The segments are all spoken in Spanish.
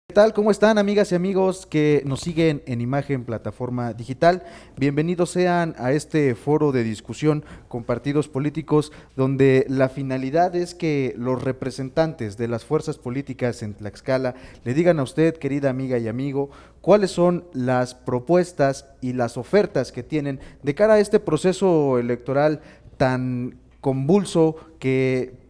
¿Qué tal? ¿Cómo están, amigas y amigos que nos siguen en Imagen Plataforma Digital? Bienvenidos sean a este foro de discusión con partidos políticos donde la finalidad es que los representantes de las fuerzas políticas en Tlaxcala le digan a usted, querida amiga y amigo, cuáles son las propuestas y las ofertas que tienen de cara a este proceso electoral tan convulso que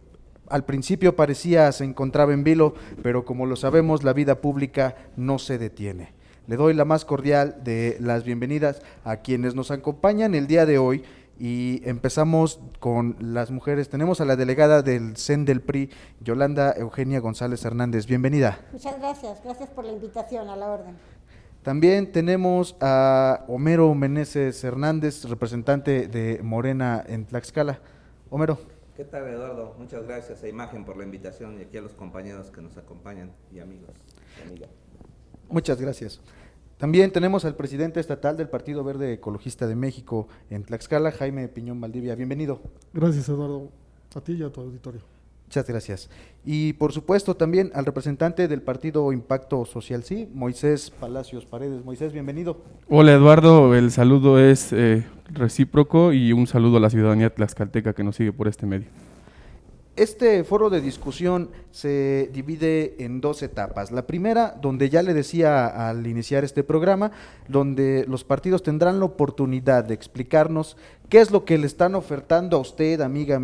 al principio parecía se encontraba en vilo, pero como lo sabemos, la vida pública no se detiene. Le doy la más cordial de las bienvenidas a quienes nos acompañan el día de hoy y empezamos con las mujeres. Tenemos a la delegada del CEN del PRI, Yolanda Eugenia González Hernández. Bienvenida. Muchas gracias, gracias por la invitación, a la orden. También tenemos a Homero Meneses Hernández, representante de Morena en Tlaxcala. Homero. ¿Qué tal, Eduardo? Muchas gracias a Imagen por la invitación y aquí a los compañeros que nos acompañan y amigos y amigas. Muchas gracias. También tenemos al presidente estatal del Partido Verde Ecologista de México en Tlaxcala, Jaime Piñón Valdivia. Bienvenido. Gracias, Eduardo, a ti y a tu auditorio. Muchas gracias. Y por supuesto también al representante del Partido Impacto Social, sí, Moisés Palacios Paredes. Moisés, bienvenido. Hola, Eduardo, el saludo es recíproco y un saludo a la ciudadanía tlaxcalteca que nos sigue por este medio. Este foro de discusión se divide en dos etapas. La primera, donde ya le decía al iniciar este programa, donde los partidos tendrán la oportunidad de explicarnos qué es lo que le están ofertando a usted, amiga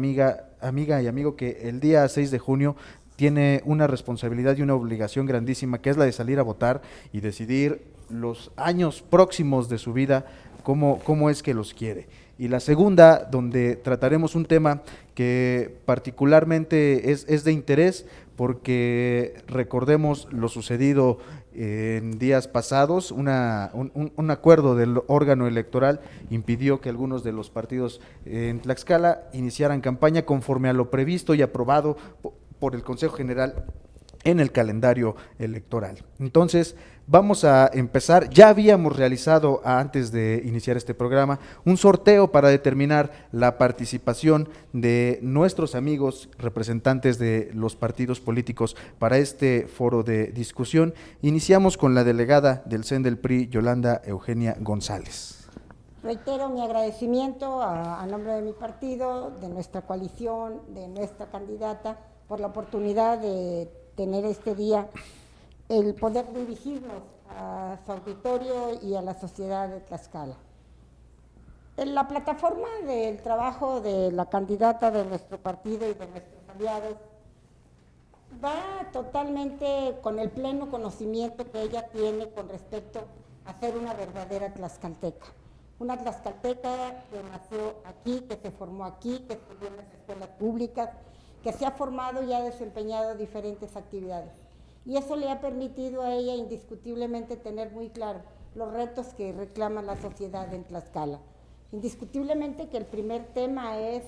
y amigo, que el día 6 de junio tiene una responsabilidad y una obligación grandísima, que es la de salir a votar y decidir los años próximos de su vida, cómo es que los quiere. Y la segunda, donde trataremos un tema que particularmente es de interés, porque recordemos lo sucedido en días pasados, un acuerdo del órgano electoral impidió que algunos de los partidos en Tlaxcala iniciaran campaña conforme a lo previsto y aprobado por el Consejo General en el calendario electoral. Entonces, vamos a empezar. Ya habíamos realizado, antes de iniciar este programa, un sorteo para determinar la participación de nuestros amigos representantes de los partidos políticos para este foro de discusión. Iniciamos con la delegada del CEN del PRI, Yolanda Eugenia González. Reitero mi agradecimiento a nombre de mi partido, de nuestra coalición, de nuestra candidata, por la oportunidad de tener este día el poder dirigirnos a su auditorio y a la sociedad de Tlaxcala. En la plataforma del trabajo de la candidata de nuestro partido y de nuestros aliados va totalmente con el pleno conocimiento que ella tiene con respecto a ser una verdadera tlaxcalteca. Una tlaxcalteca que nació aquí, que se formó aquí, que estudió en las escuelas públicas, que se ha formado y ha desempeñado diferentes actividades. Y eso le ha permitido a ella indiscutiblemente tener muy claro los retos que reclama la sociedad en Tlaxcala. Indiscutiblemente que el primer tema es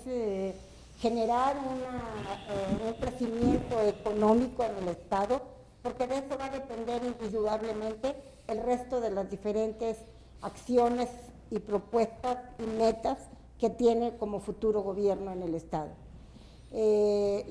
generar un crecimiento económico en el Estado, porque de eso va a depender indudablemente el resto de las diferentes acciones y propuestas y metas que tiene como futuro gobierno en el Estado. El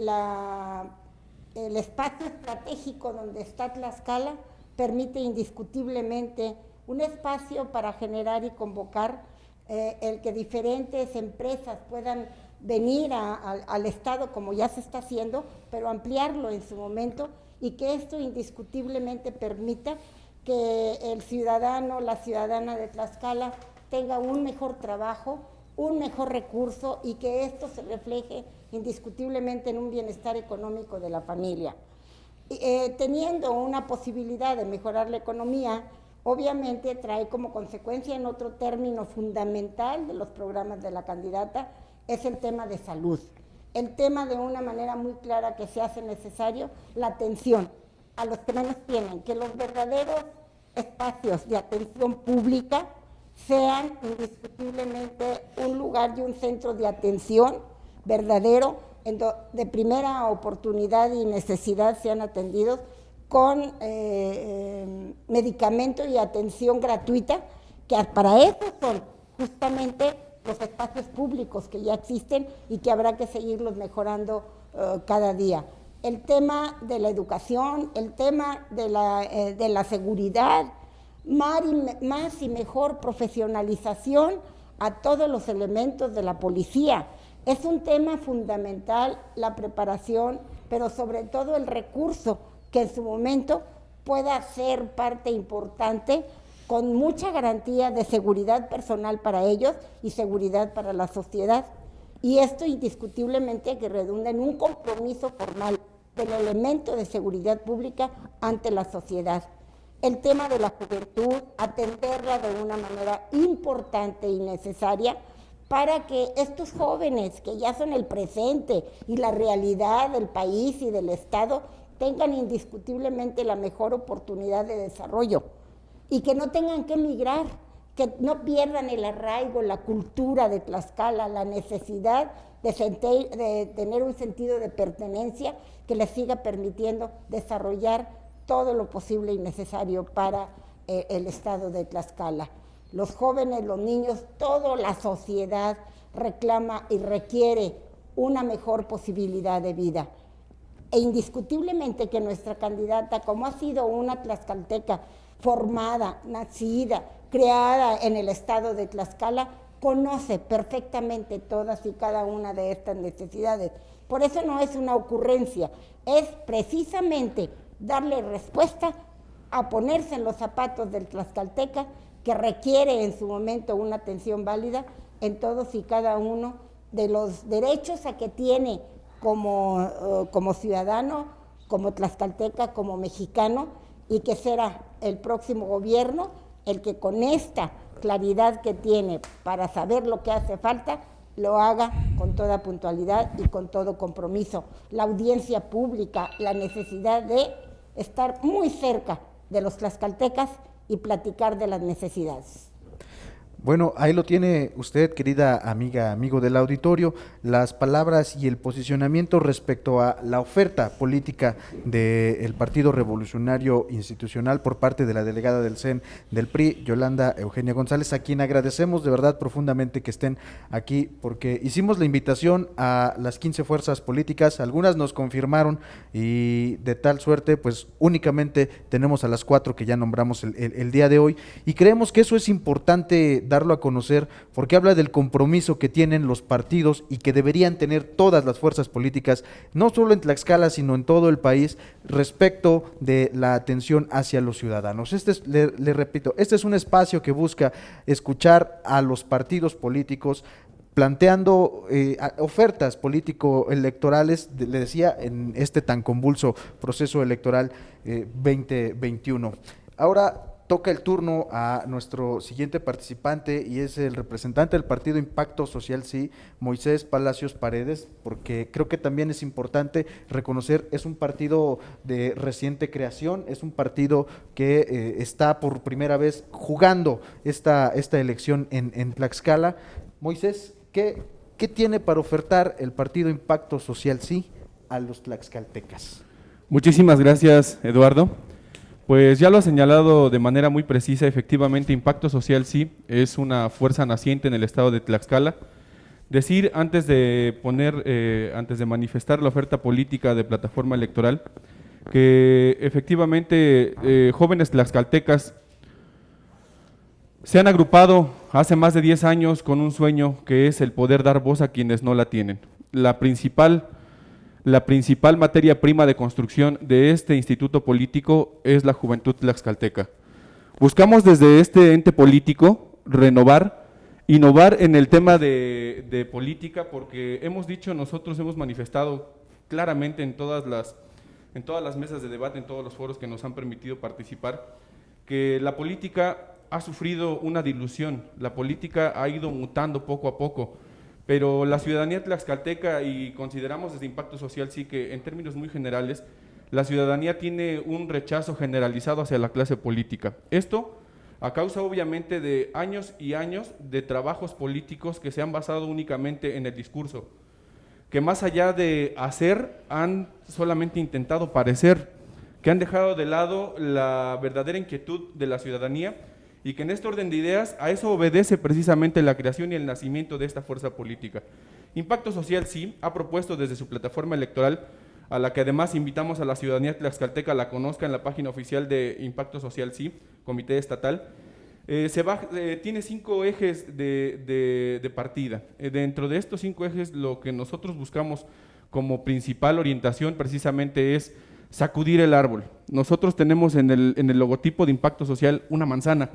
espacio estratégico donde está Tlaxcala permite indiscutiblemente un espacio para generar y convocar el que diferentes empresas puedan venir al Estado como ya se está haciendo, pero ampliarlo en su momento y que esto indiscutiblemente permita que el ciudadano, la ciudadana de Tlaxcala tenga un mejor trabajo, un mejor recurso y que esto se refleje indiscutiblemente en un bienestar económico de la familia. Teniendo una posibilidad de mejorar la economía, obviamente trae como consecuencia en otro término fundamental de los programas de la candidata, es el tema de salud. El tema de una manera muy clara que se hace necesario la atención a los que menos tienen, que los verdaderos espacios de atención pública sean indiscutiblemente un lugar y un centro de atención verdadero, de primera oportunidad y necesidad sean atendidos con medicamento y atención gratuita, que para eso son justamente los espacios públicos que ya existen y que habrá que seguirlos mejorando cada día. El tema de la educación, el tema de la seguridad, más y mejor profesionalización a todos los elementos de la policía. Es un tema fundamental la preparación, pero sobre todo el recurso que en su momento pueda ser parte importante con mucha garantía de seguridad personal para ellos y seguridad para la sociedad. Y esto indiscutiblemente que redunda en un compromiso formal del elemento de seguridad pública ante la sociedad. El tema de la juventud, atenderla de una manera importante y necesaria para que estos jóvenes que ya son el presente y la realidad del país y del Estado tengan indiscutiblemente la mejor oportunidad de desarrollo y que no tengan que emigrar, que no pierdan el arraigo, la cultura de Tlaxcala, la necesidad de tener un sentido de pertenencia que les siga permitiendo desarrollar todo lo posible y necesario para el Estado de Tlaxcala. Los jóvenes, los niños, toda la sociedad reclama y requiere una mejor posibilidad de vida. E indiscutiblemente que nuestra candidata, como ha sido una tlaxcalteca formada, nacida, creada en el Estado de Tlaxcala, conoce perfectamente todas y cada una de estas necesidades. Por eso no es una ocurrencia, es precisamente darle respuesta a ponerse en los zapatos del tlaxcalteca que requiere en su momento una atención válida en todos y cada uno de los derechos a que tiene como ciudadano, como tlaxcalteca, como mexicano, y que será el próximo gobierno el que con esta claridad que tiene para saber lo que hace falta, lo haga con toda puntualidad y con todo compromiso. La audiencia pública, la necesidad de estar muy cerca de los tlaxcaltecas y platicar de las necesidades. Bueno, ahí lo tiene usted, querida amiga, amigo del auditorio, las palabras y el posicionamiento respecto a la oferta política del Partido Revolucionario Institucional por parte de la delegada del CEN del PRI, Yolanda Eugenia González, a quien agradecemos de verdad profundamente que estén aquí, porque hicimos la invitación a las 15 fuerzas políticas, algunas nos confirmaron y de tal suerte, pues únicamente tenemos a las 4 que ya nombramos el día de hoy, y creemos que eso es importante darlo a conocer porque habla del compromiso que tienen los partidos y que deberían tener todas las fuerzas políticas, no solo en Tlaxcala, sino en todo el país, respecto de la atención hacia los ciudadanos. Le repito, este es un espacio que busca escuchar a los partidos políticos, planteando ofertas político-electorales, le decía, en este tan convulso proceso electoral 2021. Ahora toca el turno a nuestro siguiente participante y es el representante del partido Impacto Social Sí, Moisés Palacios Paredes, porque creo que también es importante reconocer, es un partido de reciente creación, es un partido que está por primera vez jugando esta elección en Tlaxcala. Moisés, ¿qué tiene para ofertar el partido Impacto Social Sí a los tlaxcaltecas? Muchísimas gracias, Eduardo. Pues ya lo ha señalado de manera muy precisa, efectivamente Impacto Social Sí es una fuerza naciente en el estado de Tlaxcala. Decir antes de manifestar la oferta política de plataforma electoral, que efectivamente jóvenes tlaxcaltecas se han agrupado hace más de 10 años con un sueño que es el poder dar voz a quienes no la tienen. La principal materia prima de construcción de este instituto político es la juventud tlaxcalteca. Buscamos desde este ente político innovar en el tema de política, porque nosotros hemos manifestado claramente en todas las mesas de debate, en todos los foros que nos han permitido participar, que la política ha sufrido una dilución, la política ha ido mutando poco a poco, pero la ciudadanía tlaxcalteca, y consideramos desde Impacto Social Sí que en términos muy generales, la ciudadanía tiene un rechazo generalizado hacia la clase política. Esto a causa obviamente de años y años de trabajos políticos que se han basado únicamente en el discurso, que más allá de hacer, han solamente intentado parecer, que han dejado de lado la verdadera inquietud de la ciudadanía, y que en este orden de ideas a eso obedece precisamente la creación y el nacimiento de esta fuerza política. Impacto Social Sí ha propuesto desde su plataforma electoral, a la que además invitamos a la ciudadanía tlaxcalteca la conozca en la página oficial de Impacto Social Sí, Comité Estatal. Tiene 5 ejes de partida. Dentro de estos 5 ejes, lo que nosotros buscamos como principal orientación precisamente es sacudir el árbol. Nosotros tenemos en el logotipo de Impacto Social una manzana,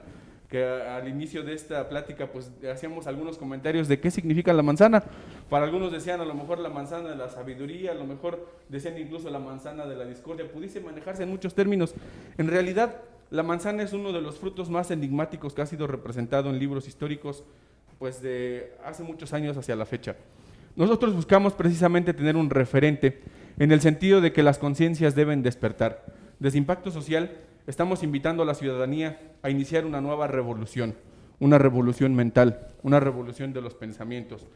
que al inicio de esta plática pues hacíamos algunos comentarios de qué significa la manzana. Para algunos decían a lo mejor la manzana de la sabiduría, a lo mejor decían incluso la manzana de la discordia, pudiese manejarse en muchos términos. En realidad, la manzana es uno de los frutos más enigmáticos que ha sido representado en libros históricos pues de hace muchos años hacia la fecha. Nosotros buscamos precisamente tener un referente en el sentido de que las conciencias deben despertar. Desde Impacto Social estamos invitando a la ciudadanía a iniciar una nueva revolución, una revolución mental, una revolución de los pensamientos,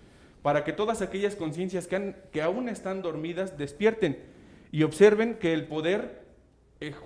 para que todas aquellas conciencias que aún están dormidas despierten y observen que el poder,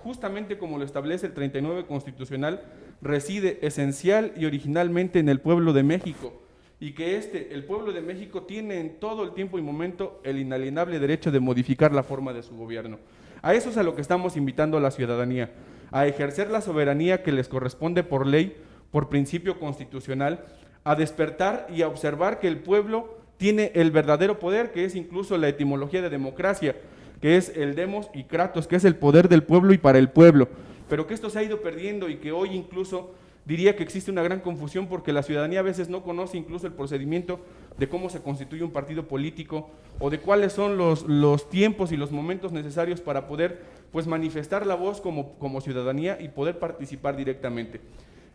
justamente como lo establece el 39 Constitucional, reside esencial y originalmente en el pueblo de México, y que el pueblo de México tiene en todo el tiempo y momento el inalienable derecho de modificar la forma de su gobierno. A eso es a lo que estamos invitando a la ciudadanía, a ejercer la soberanía que les corresponde por ley, por principio constitucional, a despertar y a observar que el pueblo tiene el verdadero poder, que es incluso la etimología de democracia, que es el demos y kratos, que es el poder del pueblo y para el pueblo, pero que esto se ha ido perdiendo y que hoy incluso diría que existe una gran confusión porque la ciudadanía a veces no conoce incluso el procedimiento de cómo se constituye un partido político o de cuáles son los tiempos y los momentos necesarios para poder pues manifestar la voz como ciudadanía y poder participar directamente.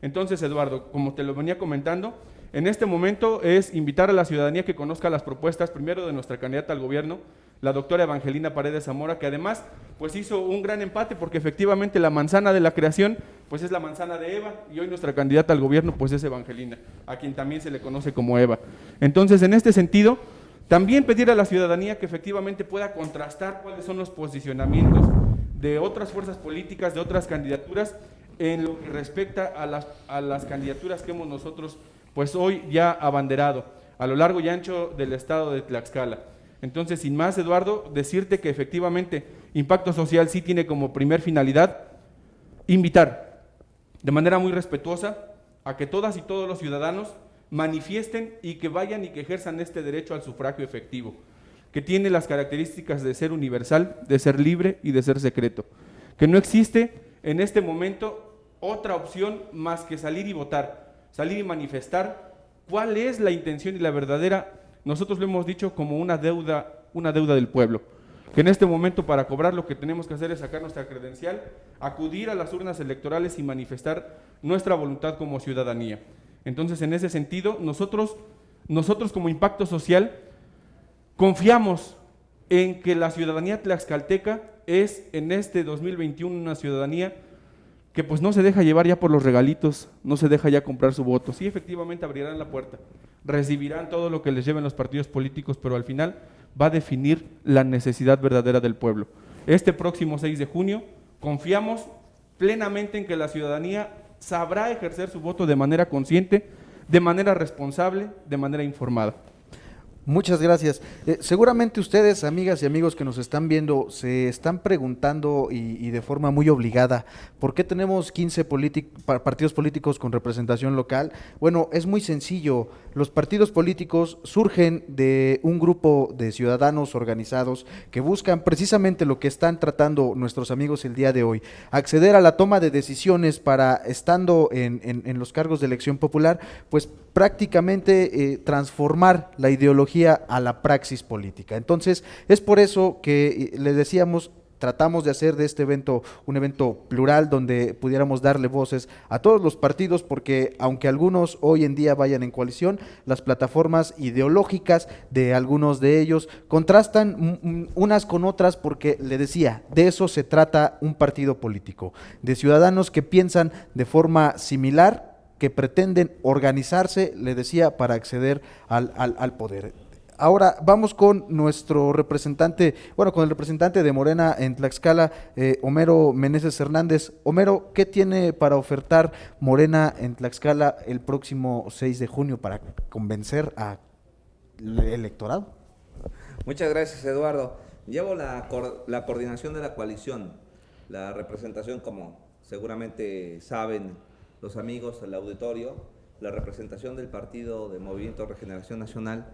Entonces, Eduardo, como te lo venía comentando, en este momento es invitar a la ciudadanía que conozca las propuestas primero de nuestra candidata al gobierno, la doctora Evangelina Paredes Zamora, que además pues hizo un gran empate porque efectivamente la manzana de la creación pues es la manzana de Eva y hoy nuestra candidata al gobierno pues es Evangelina, a quien también se le conoce como Eva. Entonces, en este sentido, también pedir a la ciudadanía que efectivamente pueda contrastar cuáles son los posicionamientos de otras fuerzas políticas, de otras candidaturas, en lo que respecta a las candidaturas que hemos nosotros pues hoy ya abanderado a lo largo y ancho del estado de Tlaxcala. Entonces, sin más, Eduardo, decirte que efectivamente Impacto Social sí tiene como primer finalidad invitar de manera muy respetuosa a que todas y todos los ciudadanos manifiesten y que vayan y que ejerzan este derecho al sufragio efectivo, que tiene las características de ser universal, de ser libre y de ser secreto, que no existe en este momento otra opción más que salir y votar, salir y manifestar ¿Cuál es la intención y la verdadera? Nosotros lo hemos dicho como una deuda del pueblo, que en este momento para cobrar lo que tenemos que hacer es sacar nuestra credencial, acudir a las urnas electorales y manifestar nuestra voluntad como ciudadanía. Entonces, en ese sentido, nosotros como Impacto Social confiamos en que la ciudadanía tlaxcalteca es en este 2021 una ciudadanía que pues no se deja llevar ya por los regalitos, no se deja ya comprar su voto. Sí, efectivamente abrirán la puerta, recibirán todo lo que les lleven los partidos políticos, pero al final va a definir la necesidad verdadera del pueblo. Este próximo 6 de junio confiamos plenamente en que la ciudadanía sabrá ejercer su voto de manera consciente, de manera responsable, de manera informada. Muchas gracias. Seguramente ustedes, amigas y amigos que nos están viendo, se están preguntando y de forma muy obligada, ¿por qué tenemos 15 partidos políticos con representación local? Bueno, es muy sencillo. Los partidos políticos surgen de un grupo de ciudadanos organizados que buscan precisamente lo que están tratando nuestros amigos el día de hoy, acceder a la toma de decisiones para, estando en los cargos de elección popular, pues prácticamente transformar la ideología a la praxis política. Entonces, es por eso que les decíamos, tratamos de hacer de este evento un evento plural donde pudiéramos darle voces a todos los partidos, porque aunque algunos hoy en día vayan en coalición, las plataformas ideológicas de algunos de ellos contrastan unas con otras, porque le decía, de eso se trata un partido político, de ciudadanos que piensan de forma similar, que pretenden organizarse, le decía, para acceder al poder. Ahora vamos con nuestro representante, bueno, con el representante de Morena en Tlaxcala, Homero Meneses Hernández. Homero, ¿qué tiene para ofertar Morena en Tlaxcala el próximo 6 de junio para convencer al electorado? Muchas gracias, Eduardo. Llevo la coordinación de la coalición, la representación, como seguramente saben los amigos del auditorio, la representación del partido de Movimiento Regeneración Nacional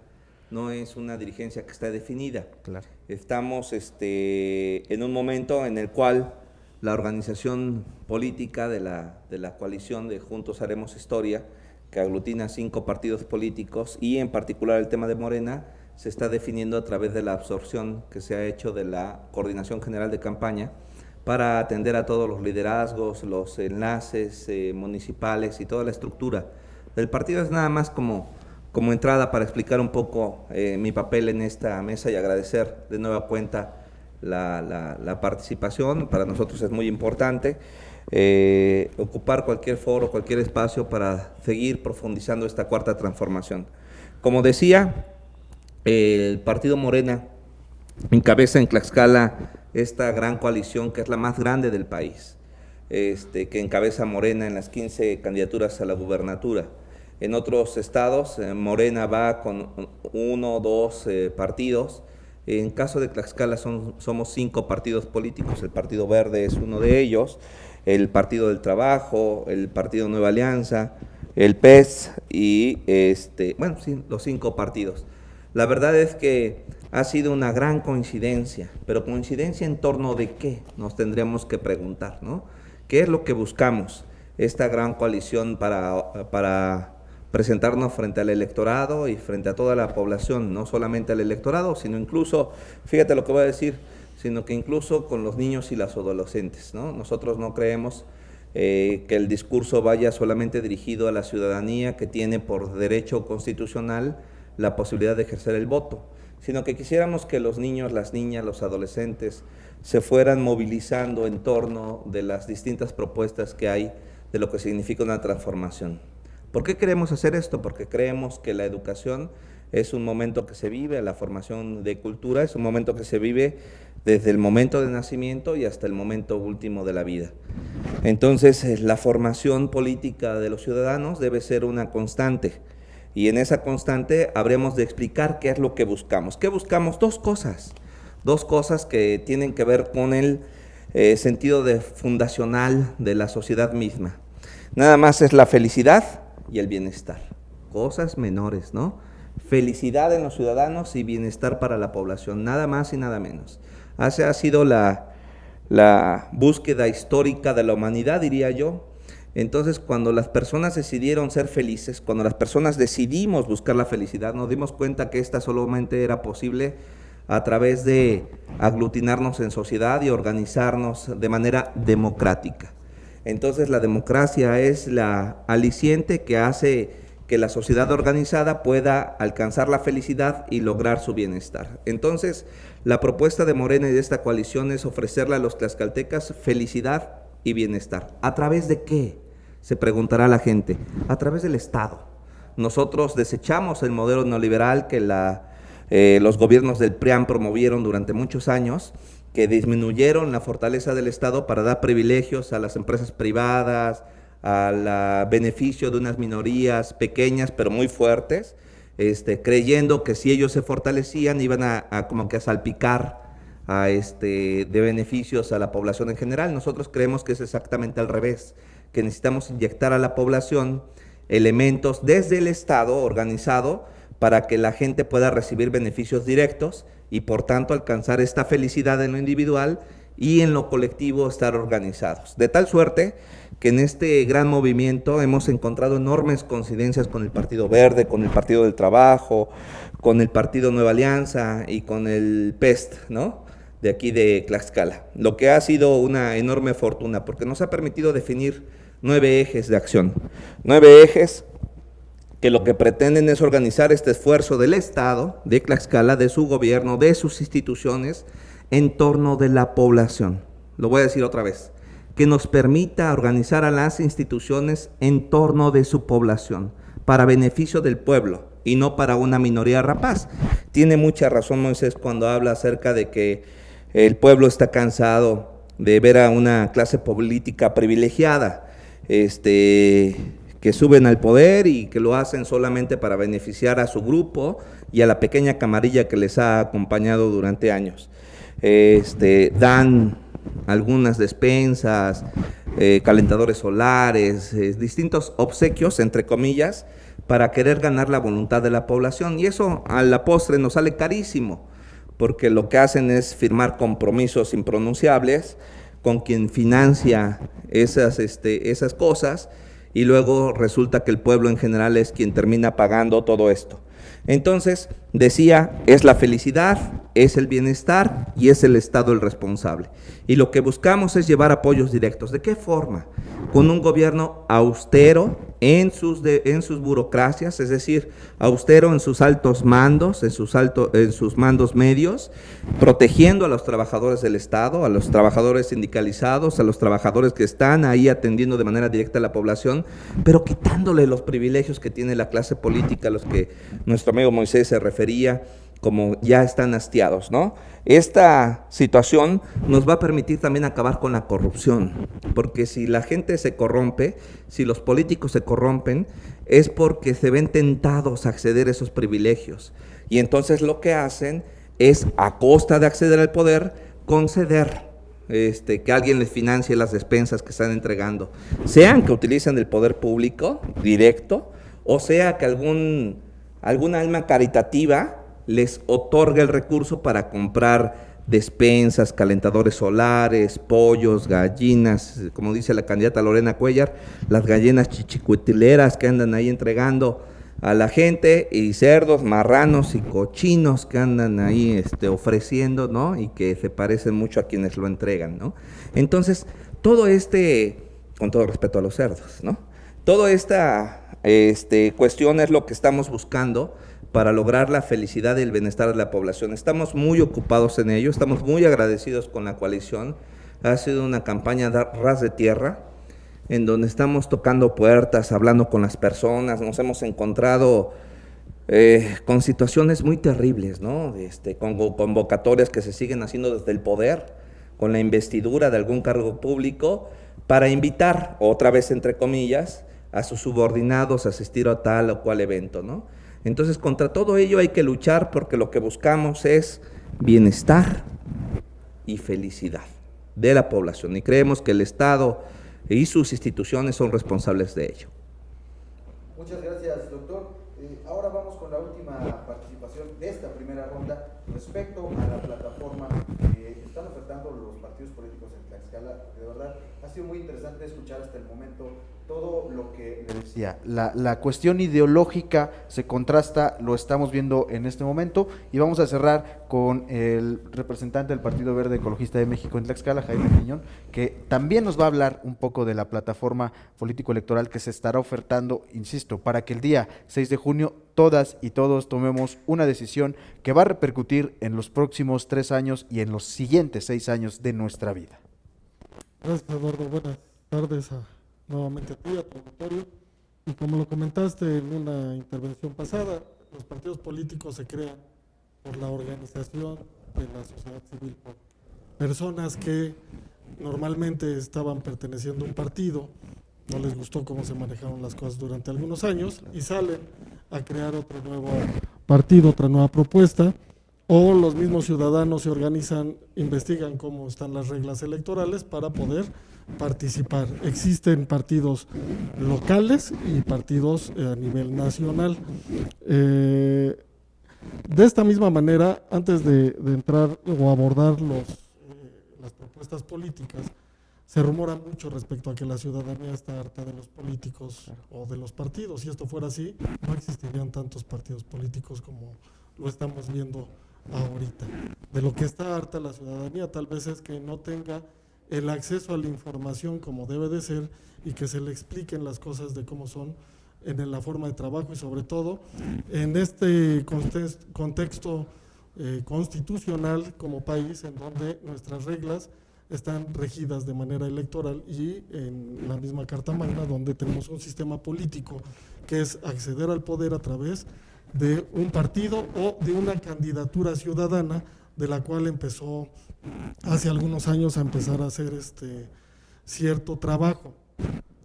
no es una dirigencia que está definida. Claro. Estamos en un momento en el cual la organización política de la coalición de Juntos Haremos Historia, que aglutina 5 partidos políticos y en particular el tema de Morena, se está definiendo a través de la absorción que se ha hecho de la Coordinación General de Campaña para atender a todos los liderazgos, los enlaces municipales y toda la estructura del partido. Es nada más como entrada para explicar un poco mi papel en esta mesa y agradecer de nueva cuenta la participación. Para nosotros es muy importante ocupar cualquier foro, cualquier espacio para seguir profundizando esta cuarta transformación. Como decía, el partido Morena encabeza en Tlaxcala esta gran coalición que es la más grande del país, que encabeza Morena en las 15 candidaturas a la gubernatura. En otros estados, Morena va con 1 o 2 partidos. En caso de Tlaxcala somos 5 partidos políticos. El Partido Verde es uno de ellos, el Partido del Trabajo, el Partido Nueva Alianza, el PES y bueno, sí, los 5 partidos. La verdad es que ha sido una gran coincidencia, pero coincidencia en torno de qué nos tendríamos que preguntar, ¿no? ¿Qué es lo que buscamos esta gran coalición para presentarnos frente al electorado y frente a toda la población, no solamente al electorado, sino incluso, fíjate lo que voy a decir, sino que incluso con los niños y las adolescentes, ¿no? Nosotros no creemos que el discurso vaya solamente dirigido a la ciudadanía que tiene por derecho constitucional la posibilidad de ejercer el voto, sino que quisiéramos que los niños, las niñas, los adolescentes se fueran movilizando en torno de las distintas propuestas que hay de lo que significa una transformación. ¿Por qué queremos hacer esto? Porque creemos que la educación es un momento que se vive, la formación de cultura es un momento que se vive desde el momento de nacimiento y hasta el momento último de la vida. Entonces, la formación política de los ciudadanos debe ser una constante. Y en esa constante habremos de explicar qué es lo que buscamos. ¿Qué buscamos? Dos cosas que tienen que ver con el sentido fundacional de la sociedad misma. Nada más es la felicidad y el bienestar. Cosas menores, ¿no? Felicidad en los ciudadanos y bienestar para la población, nada más y nada menos. Esa ha sido la búsqueda histórica de la humanidad, diría yo, Entonces, cuando las personas decidieron ser felices, cuando las personas decidimos buscar la felicidad, nos dimos cuenta que esta solamente era posible a través de aglutinarnos en sociedad y organizarnos de manera democrática. Entonces, la democracia es la aliciente que hace que la sociedad organizada pueda alcanzar la felicidad y lograr su bienestar. Entonces, la propuesta de Morena y de esta coalición es ofrecerle a los tlaxcaltecas felicidad y bienestar. ¿A través de qué? Se preguntará la gente. A través del Estado. Nosotros desechamos el modelo neoliberal que los gobiernos del PRIAN promovieron durante muchos años, que disminuyeron la fortaleza del Estado para dar privilegios a las empresas privadas, al beneficio de unas minorías pequeñas pero muy fuertes, creyendo que si ellos se fortalecían iban a como que a salpicar de beneficios a la población en general. Nosotros creemos que es exactamente al revés, que necesitamos inyectar a la población elementos desde el Estado organizado para que la gente pueda recibir beneficios directos y por tanto alcanzar esta felicidad en lo individual y en lo colectivo estar organizados. De tal suerte que en este gran movimiento hemos encontrado enormes coincidencias con el Partido Verde, con el Partido del Trabajo, con el Partido Nueva Alianza y con el PEST, ¿no?, de aquí de Tlaxcala, lo que ha sido una enorme fortuna porque nos ha permitido definir 9 ejes de acción, 9 ejes que lo que pretenden es organizar este esfuerzo del Estado, de Tlaxcala, de su gobierno, de sus instituciones, en torno de la población. Lo voy a decir otra vez, que nos permita organizar a las instituciones en torno de su población, para beneficio del pueblo y no para una minoría rapaz. Tiene mucha razón Moisés cuando habla acerca de que el pueblo está cansado de ver a una clase política privilegiada, que suben al poder y que lo hacen solamente para beneficiar a su grupo y a la pequeña camarilla que les ha acompañado durante años. Dan algunas despensas, calentadores solares, distintos obsequios, entre comillas, para querer ganar la voluntad de la población. Y eso a la postre nos sale carísimo, porque lo que hacen es firmar compromisos impronunciables con quien financia esas cosas, y luego resulta que el pueblo en general es quien termina pagando todo esto. Entonces, decía, es la felicidad, es el bienestar y es el Estado el responsable. Y lo que buscamos es llevar apoyos directos. ¿De qué forma? Con un gobierno austero en sus burocracias, es decir, austero en sus altos mandos, en sus mandos medios, protegiendo a los trabajadores del Estado, a los trabajadores sindicalizados, a los trabajadores que están ahí atendiendo de manera directa a la población, pero quitándole los privilegios que tiene la clase política, a los que nuestro amigo Moisés se refería, como ya están hastiados, ¿no? Esta situación nos va a permitir también acabar con la corrupción, porque si la gente se corrompe, si los políticos se corrompen, es porque se ven tentados a acceder a esos privilegios. Y entonces lo que hacen es, a costa de acceder al poder, conceder que alguien les financie las despensas que están entregando, sean que utilicen el poder público directo, o sea que alguna alma caritativa les otorga el recurso para comprar despensas, calentadores solares, pollos, gallinas, como dice la candidata Lorena Cuellar, las gallinas chichicuitileras que andan ahí entregando a la gente, y cerdos, marranos y cochinos que andan ahí ofreciendo, ¿no?, y que se parecen mucho a quienes lo entregan, ¿no? Entonces, todo con todo respeto a los cerdos, ¿no?, toda esta cuestión es lo que estamos buscando para lograr la felicidad y el bienestar de la población. Estamos muy ocupados en ello, estamos muy agradecidos con la coalición. Ha sido una campaña ras de tierra, en donde estamos tocando puertas, hablando con las personas. Nos hemos encontrado con situaciones muy terribles, ¿no? Con convocatorias que se siguen haciendo desde el poder, con la investidura de algún cargo público, para invitar, otra vez entre comillas, a sus subordinados a asistir a tal o cual evento, ¿no? Entonces, contra todo ello hay que luchar, porque lo que buscamos es bienestar y felicidad de la población, y creemos que el Estado y sus instituciones son responsables de ello. Muchas gracias, doctor. Ahora vamos con la última participación de esta primera ronda respecto a la plataforma que están ofertando los partidos políticos en Tlaxcala. De verdad, Ha sido muy interesante escuchar hasta el momento todo lo que le decía. La cuestión ideológica se contrasta, lo estamos viendo en este momento, y vamos a cerrar con el representante del Partido Verde Ecologista de México en Tlaxcala, Jaime Piñón, que también nos va a hablar un poco de la plataforma político-electoral que se estará ofertando, insisto, para que el día 6 de junio todas y todos tomemos una decisión que va a repercutir en los próximos 3 años y en los siguientes 6 años de nuestra vida. Gracias, Eduardo. Buenas tardes nuevamente a ti, a tu auditorio. Y como lo comentaste en una intervención pasada, los partidos políticos se crean por la organización de la sociedad civil, por personas que normalmente estaban perteneciendo a un partido, no les gustó cómo se manejaron las cosas durante algunos años y salen a crear otro nuevo partido, otra nueva propuesta, o los mismos ciudadanos se organizan, investigan cómo están las reglas electorales para poder participar. Existen partidos locales y partidos a nivel nacional. De esta misma manera, antes de entrar o abordar las propuestas políticas, se rumora mucho respecto a que la ciudadanía está harta de los políticos o de los partidos. Si esto fuera así, no existirían tantos partidos políticos como lo estamos viendo ahorita. De lo que está harta la ciudadanía tal vez es que no tenga el acceso a la información como debe de ser y que se le expliquen las cosas de cómo son en la forma de trabajo y sobre todo en este contexto constitucional como país en donde nuestras reglas están regidas de manera electoral y en la misma Carta Magna donde tenemos un sistema político que es acceder al poder a través de un partido o de una candidatura ciudadana de la cual empezó hace algunos años a empezar a hacer cierto trabajo.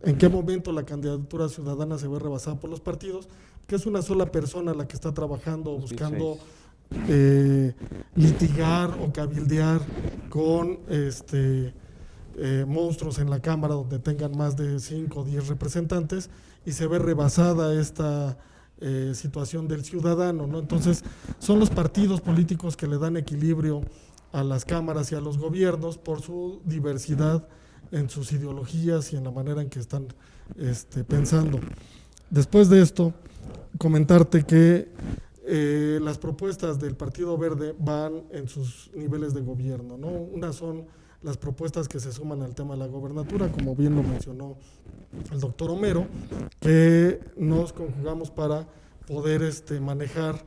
¿En qué momento la candidatura ciudadana se ve rebasada por los partidos? Que es una sola persona la que está trabajando, buscando litigar o cabildear con monstruos en la Cámara donde tengan más de 5 o 10 representantes y se ve rebasada esta situación del ciudadano, ¿no? Entonces son los partidos políticos que le dan equilibrio a las cámaras y a los gobiernos por su diversidad en sus ideologías y en la manera en que están pensando. Después de esto, comentarte que las propuestas del Partido Verde van en sus niveles de gobierno, ¿no? Una son las propuestas que se suman al tema de la gobernatura, como bien lo mencionó el doctor Homero, que nos conjugamos para poder manejar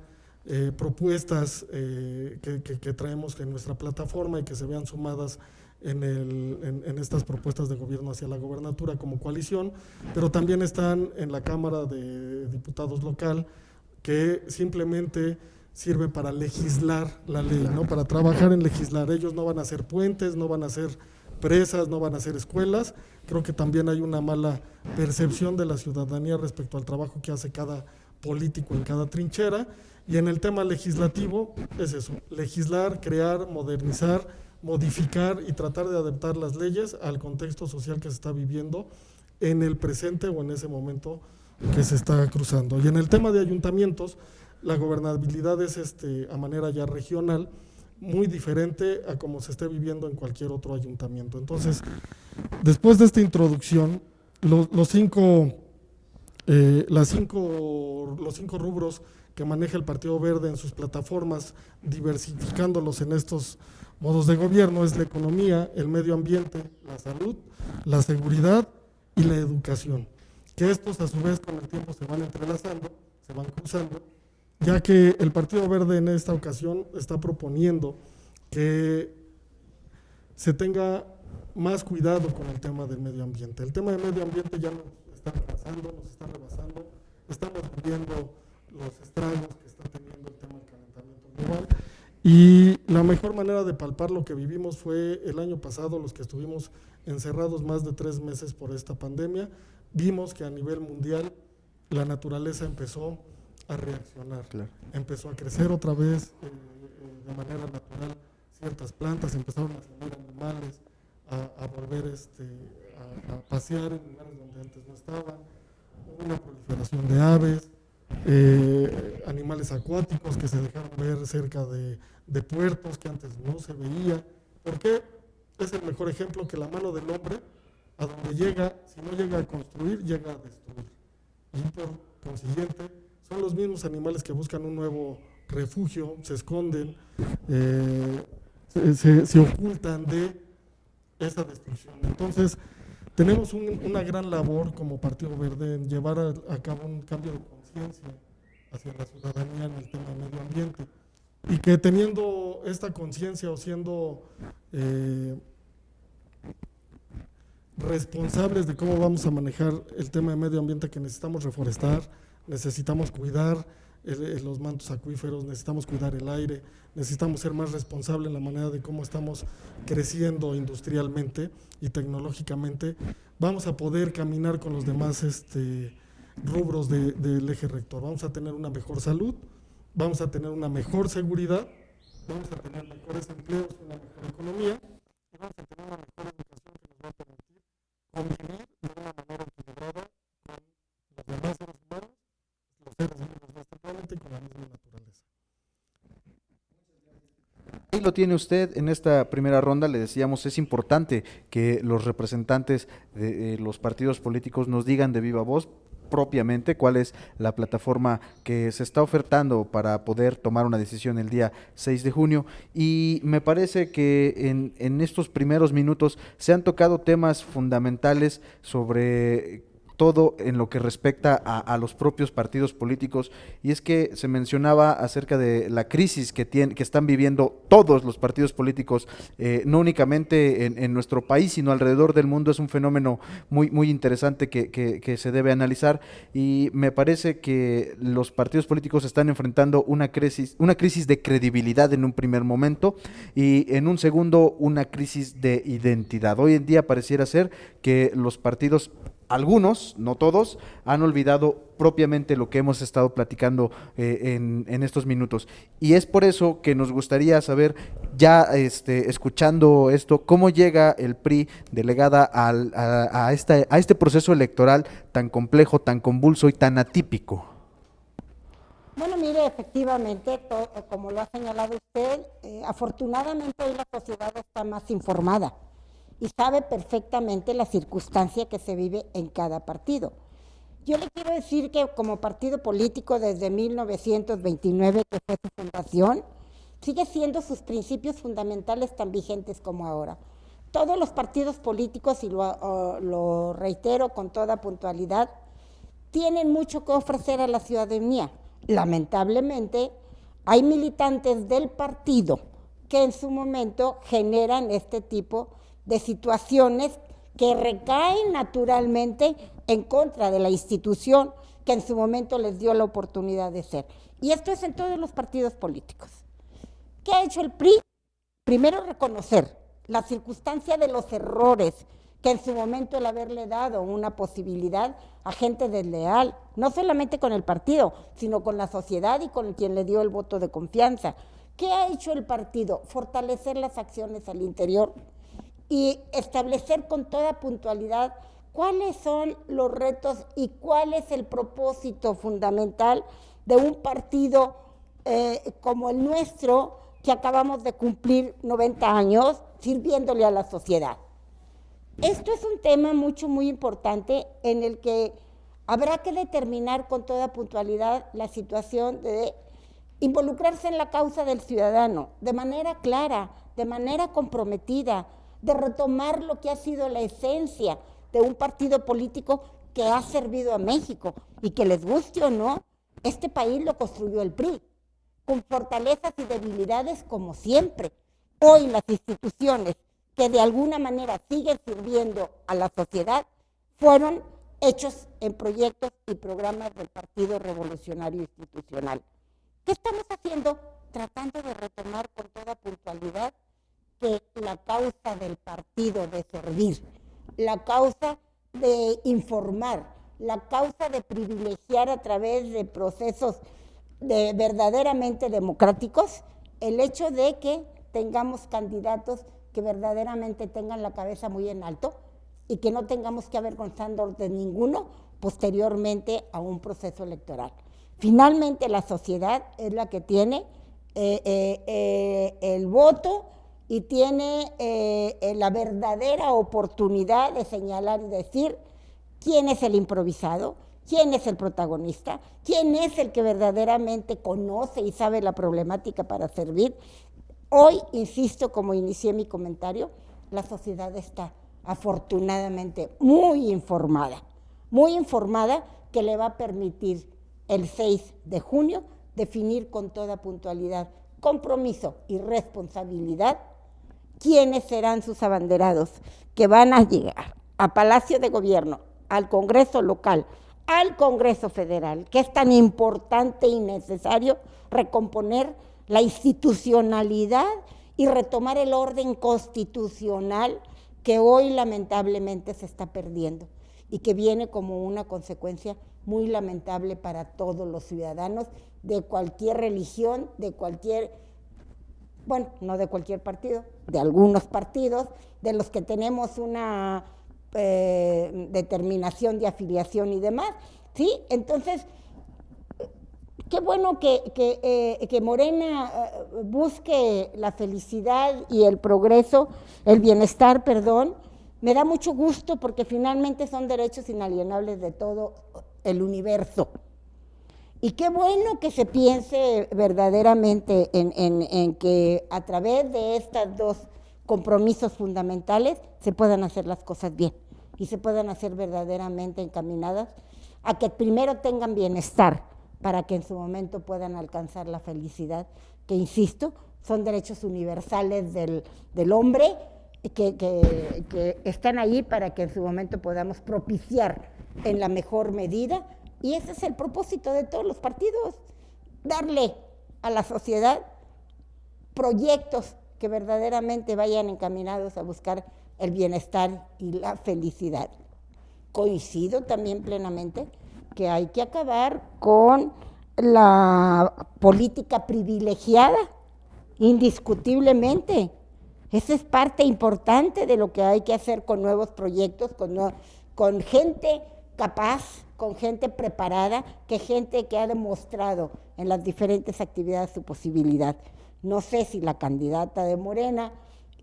propuestas que traemos en nuestra plataforma y que se vean sumadas en estas propuestas de gobierno hacia la gobernatura como coalición, pero también están en la Cámara de Diputados local, que simplemente sirve para legislar la ley, ¿no? Para trabajar en legislar. Ellos no van a hacer puentes, no van a hacer presas, no van a hacer escuelas. Creo que también hay una mala percepción de la ciudadanía respecto al trabajo que hace cada político en cada trinchera. Y en el tema legislativo es eso, legislar, crear, modernizar, modificar y tratar de adaptar las leyes al contexto social que se está viviendo en el presente o en ese momento que se está cruzando. Y en el tema de ayuntamientos, la gobernabilidad es a manera ya regional, muy diferente a como se esté viviendo en cualquier otro ayuntamiento. Entonces, después de esta introducción, los cinco rubros que maneja el Partido Verde en sus plataformas, diversificándolos en estos modos de gobierno, es la economía, el medio ambiente, la salud, la seguridad y la educación. Que estos a su vez con el tiempo se van entrelazando, se van cruzando, ya que el Partido Verde en esta ocasión está proponiendo que se tenga más cuidado con el tema del medio ambiente. El tema del medio ambiente ya nos está rebasando, estamos viendo los estragos que está teniendo el tema del calentamiento global y la mejor manera de palpar lo que vivimos fue el año pasado, los que estuvimos encerrados más de 3 meses por esta pandemia. Vimos que a nivel mundial la naturaleza empezó a reaccionar, claro. Empezó a crecer otra vez de manera natural ciertas plantas, empezaron a salir animales, a volver a pasear en lugares donde antes no estaban, una proliferación de aves, animales acuáticos que se dejaron ver cerca de puertos que antes no se veía. ¿Por qué? Es el mejor ejemplo que la mano del hombre a donde llega, si no llega a construir, llega a destruir. Y por consiguiente, son los mismos animales que buscan un nuevo refugio, se esconden, se ocultan de esa destrucción. Entonces, tenemos una gran labor como Partido Verde en llevar a cabo un cambio de conciencia hacia la ciudadanía en el tema del medio ambiente. Y que teniendo esta conciencia o siendo responsables de cómo vamos a manejar el tema de medio ambiente, que necesitamos reforestar, necesitamos cuidar los mantos acuíferos, necesitamos cuidar el aire, necesitamos ser más responsables en la manera de cómo estamos creciendo industrialmente y tecnológicamente, vamos a poder caminar con los demás rubros del eje rector. Vamos a tener una mejor salud, vamos a tener una mejor seguridad, vamos a tener mejores empleos, una mejor economía y vamos a tener una mejor educación que nos va a permitir convivir de una manera equilibrada con los demás seres humanos, los seres vivos de este planeta y con la misma naturaleza. Ahí lo tiene usted en esta primera ronda. Le decíamos, es importante que los representantes de los partidos políticos nos digan de viva voz propiamente cuál es la plataforma que se está ofertando para poder tomar una decisión el día 6 de junio. Y me parece que en estos primeros minutos se han tocado temas fundamentales sobre todo en lo que respecta a los propios partidos políticos, y es que se mencionaba acerca de la crisis que están viviendo todos los partidos políticos, no únicamente en nuestro país, sino alrededor del mundo. Es un fenómeno muy interesante que se debe analizar, y me parece que los partidos políticos están enfrentando una crisis de credibilidad en un primer momento, y en un segundo una crisis de identidad. Hoy en día pareciera ser que los partidos, algunos, no todos, han olvidado propiamente lo que hemos estado platicando en estos minutos. Y es por eso que nos gustaría saber, ya escuchando esto, cómo llega el PRI, delegada, a este proceso electoral tan complejo, tan convulso y tan atípico. Bueno, mire, efectivamente, como lo ha señalado usted, afortunadamente hoy la sociedad está más informada y sabe perfectamente la circunstancia que se vive en cada partido. Yo le quiero decir que como partido político desde 1929, que fue su fundación, sigue siendo sus principios fundamentales tan vigentes como ahora. Todos los partidos políticos, y lo reitero con toda puntualidad, tienen mucho que ofrecer a la ciudadanía. Lamentablemente, hay militantes del partido que en su momento generan este tipo de situaciones que recaen naturalmente en contra de la institución que en su momento les dio la oportunidad de ser. Y esto es en todos los partidos políticos. ¿Qué ha hecho el PRI? Primero, reconocer la circunstancia de los errores, que en su momento el haberle dado una posibilidad a gente desleal, no solamente con el partido, sino con la sociedad y con quien le dio el voto de confianza. ¿Qué ha hecho el partido? Fortalecer las acciones al interior y establecer con toda puntualidad cuáles son los retos y cuál es el propósito fundamental de un partido como el nuestro, que acabamos de cumplir 90 años sirviéndole a la sociedad. Esto es un tema muy importante en el que habrá que determinar con toda puntualidad la situación de involucrarse en la causa del ciudadano de manera clara, de manera comprometida, de retomar lo que ha sido la esencia de un partido político que ha servido a México y que, les guste o no, este país lo construyó el PRI, con fortalezas y debilidades como siempre. Hoy las instituciones que de alguna manera siguen sirviendo a la sociedad fueron hechos en proyectos y programas del Partido Revolucionario Institucional. ¿Qué estamos haciendo? Tratando de retomar con toda puntualidad que la causa del partido de servir, la causa de informar, la causa de privilegiar a través de procesos verdaderamente democráticos, el hecho de que tengamos candidatos que verdaderamente tengan la cabeza muy en alto y que no tengamos que avergonzarnos de ninguno posteriormente a un proceso electoral. Finalmente, la sociedad es la que tiene el voto y tiene la verdadera oportunidad de señalar y decir quién es el improvisado, quién es el protagonista, quién es el que verdaderamente conoce y sabe la problemática para servir. Hoy, insisto, como inicié mi comentario, la sociedad está afortunadamente muy informada que le va a permitir el 6 de junio definir con toda puntualidad, compromiso y responsabilidad quiénes serán sus abanderados que van a llegar a Palacio de Gobierno, al Congreso local, al Congreso federal, que es tan importante y necesario recomponer la institucionalidad y retomar el orden constitucional que hoy lamentablemente se está perdiendo y que viene como una consecuencia muy lamentable para todos los ciudadanos de cualquier religión, de cualquier, bueno, no de cualquier partido, de algunos partidos, de los que tenemos una determinación de afiliación y demás, ¿sí? Entonces, qué bueno que Morena busque la felicidad y el progreso, el bienestar, perdón. Me da mucho gusto porque finalmente son derechos inalienables de todo el universo. Y qué bueno que se piense verdaderamente en que a través de estos dos compromisos fundamentales se puedan hacer las cosas bien y se puedan hacer verdaderamente encaminadas a que primero tengan bienestar para que en su momento puedan alcanzar la felicidad, que insisto, son derechos universales del hombre que están ahí para que en su momento podamos propiciar en la mejor medida, y ese es el propósito de todos los partidos, darle a la sociedad proyectos que verdaderamente vayan encaminados a buscar el bienestar y la felicidad. Coincido también plenamente que hay que acabar con la política privilegiada, indiscutiblemente. Esa es parte importante de lo que hay que hacer con nuevos proyectos, con gente capaz, con gente preparada, gente que ha demostrado en las diferentes actividades su posibilidad. No sé si la candidata de Morena,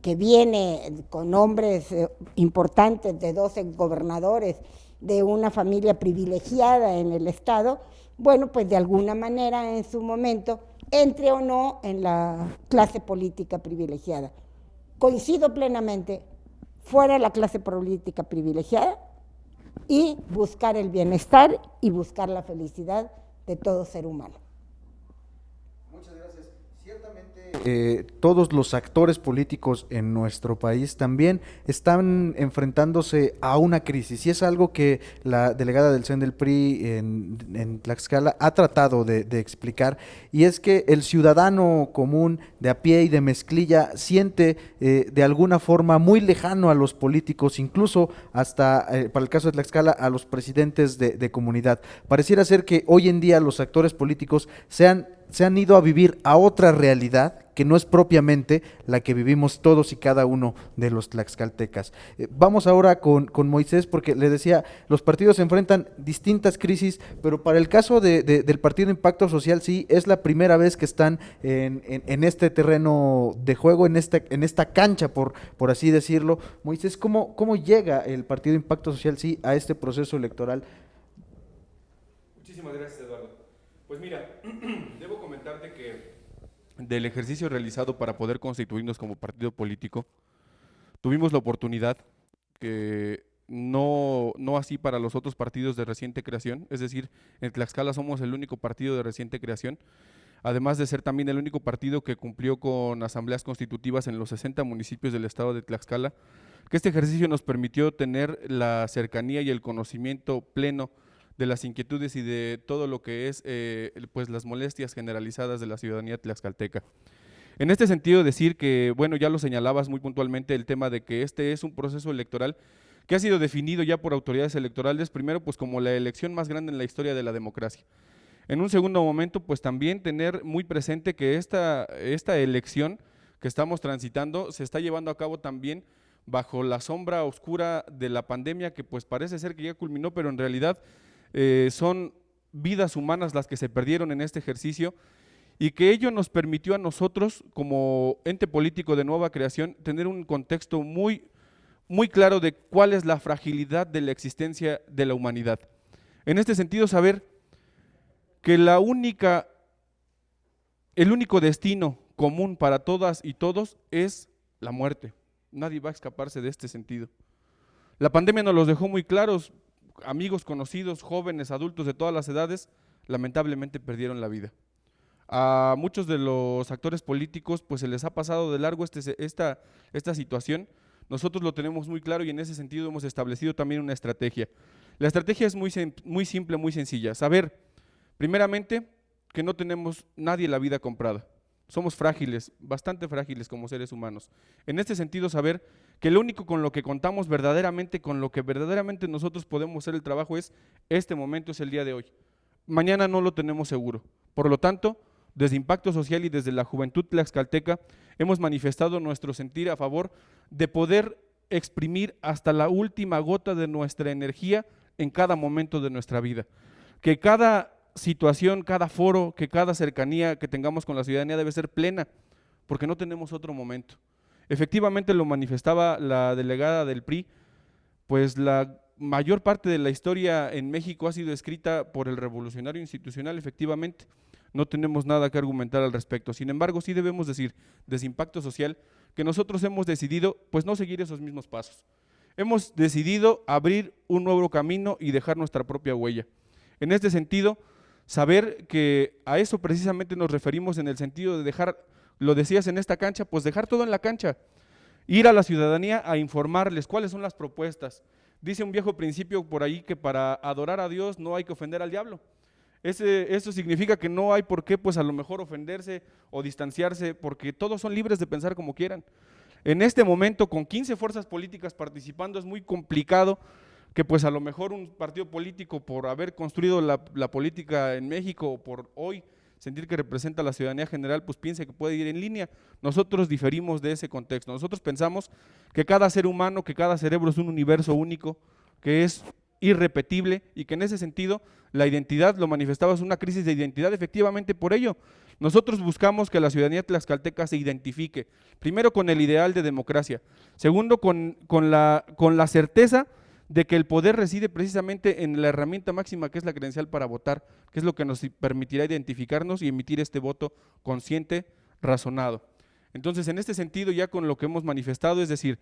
que viene con nombres importantes de 12 gobernadores, de una familia privilegiada en el Estado, bueno, pues de alguna manera en su momento entre o no en la clase política privilegiada. Coincido plenamente, fuera la clase política privilegiada y buscar el bienestar y buscar la felicidad de todo ser humano. Muchas gracias. Ciertamente todos los actores políticos en nuestro país también están enfrentándose a una crisis y es algo que la delegada del CEN del PRI en Tlaxcala ha tratado de explicar, y es que el ciudadano común de a pie y de mezclilla siente de alguna forma muy lejano a los políticos, incluso hasta, para el caso de Tlaxcala, a los presidentes de comunidad. Pareciera ser que hoy en día los actores políticos se han ido a vivir a otra realidad que no es propiamente la que vivimos todos y cada uno de los tlaxcaltecas. Vamos ahora con Moisés, porque le decía, los partidos se enfrentan distintas crisis, pero para el caso del Partido Impacto Social sí, es la primera vez que están en este terreno de juego, en esta cancha, por así decirlo. Moisés, ¿cómo llega el Partido Impacto Social sí a este proceso electoral? Muchísimas gracias, Eduardo. Pues mira, debo comentarte que del ejercicio realizado para poder constituirnos como partido político, tuvimos la oportunidad, que no así para los otros partidos de reciente creación, es decir, en Tlaxcala somos el único partido de reciente creación, además de ser también el único partido que cumplió con asambleas constitutivas en los 60 municipios del estado de Tlaxcala, que este ejercicio nos permitió tener la cercanía y el conocimiento pleno de las inquietudes y de todo lo que es pues las molestias generalizadas de la ciudadanía tlaxcalteca. En este sentido, decir que, bueno, ya lo señalabas muy puntualmente, el tema de que este es un proceso electoral que ha sido definido ya por autoridades electorales, primero pues como la elección más grande en la historia de la democracia. En un segundo momento, pues también tener muy presente que esta elección que estamos transitando se está llevando a cabo también bajo la sombra oscura de la pandemia, que pues parece ser que ya culminó, pero en realidad son vidas humanas las que se perdieron en este ejercicio, y que ello nos permitió a nosotros, como ente político de nueva creación, tener un contexto muy claro de cuál es la fragilidad de la existencia de la humanidad. En este sentido, saber que el único destino común para todas y todos es la muerte. Nadie va a escaparse de este sentido. La pandemia nos los dejó muy claros, amigos, conocidos, jóvenes, adultos de todas las edades, lamentablemente perdieron la vida. A muchos de los actores políticos pues se les ha pasado de largo esta situación. Nosotros lo tenemos muy claro y en ese sentido hemos establecido también una estrategia. La estrategia es muy simple, muy sencilla. Saber, primeramente, que no tenemos nadie la vida comprada. Somos frágiles, bastante frágiles como seres humanos. En este sentido, saber que lo único con lo que contamos verdaderamente, con lo que verdaderamente nosotros podemos hacer el trabajo es este momento, es el día de hoy. Mañana no lo tenemos seguro. Por lo tanto, desde Impacto Social y desde la Juventud Tlaxcalteca hemos manifestado nuestro sentir a favor de poder exprimir hasta la última gota de nuestra energía en cada momento de nuestra vida. Que cada situación, cada foro, que cada cercanía que tengamos con la ciudadanía debe ser plena, porque no tenemos otro momento. Efectivamente lo manifestaba la delegada del PRI, pues la mayor parte de la historia en México ha sido escrita por el revolucionario institucional, efectivamente. No tenemos nada que argumentar al respecto. Sin embargo, sí debemos decir, desde Impacto Social, que nosotros hemos decidido, pues, no seguir esos mismos pasos. Hemos decidido abrir un nuevo camino y dejar nuestra propia huella. En este sentido, saber que a eso precisamente nos referimos en el sentido de dejar, lo decías en esta cancha, pues dejar todo en la cancha. Ir a la ciudadanía a informarles cuáles son las propuestas. Dice un viejo principio por ahí que para adorar a Dios no hay que ofender al diablo. Eso significa que no hay por qué, pues a lo mejor ofenderse o distanciarse, porque todos son libres de pensar como quieran. En este momento, con 15 fuerzas políticas participando, es muy complicado que pues a lo mejor un partido político, por haber construido la política en México, o por hoy sentir que representa a la ciudadanía general, pues piense que puede ir en línea. Nosotros diferimos de ese contexto. Nosotros pensamos que cada ser humano, que cada cerebro es un universo único, que es irrepetible y que en ese sentido la identidad, lo manifestabas, una crisis de identidad. Efectivamente, por ello nosotros buscamos que la ciudadanía tlaxcalteca se identifique, primero con el ideal de democracia, segundo con la certeza de que el poder reside precisamente en la herramienta máxima que es la credencial para votar, que es lo que nos permitirá identificarnos y emitir este voto consciente, razonado. Entonces, en este sentido, ya con lo que hemos manifestado, es decir,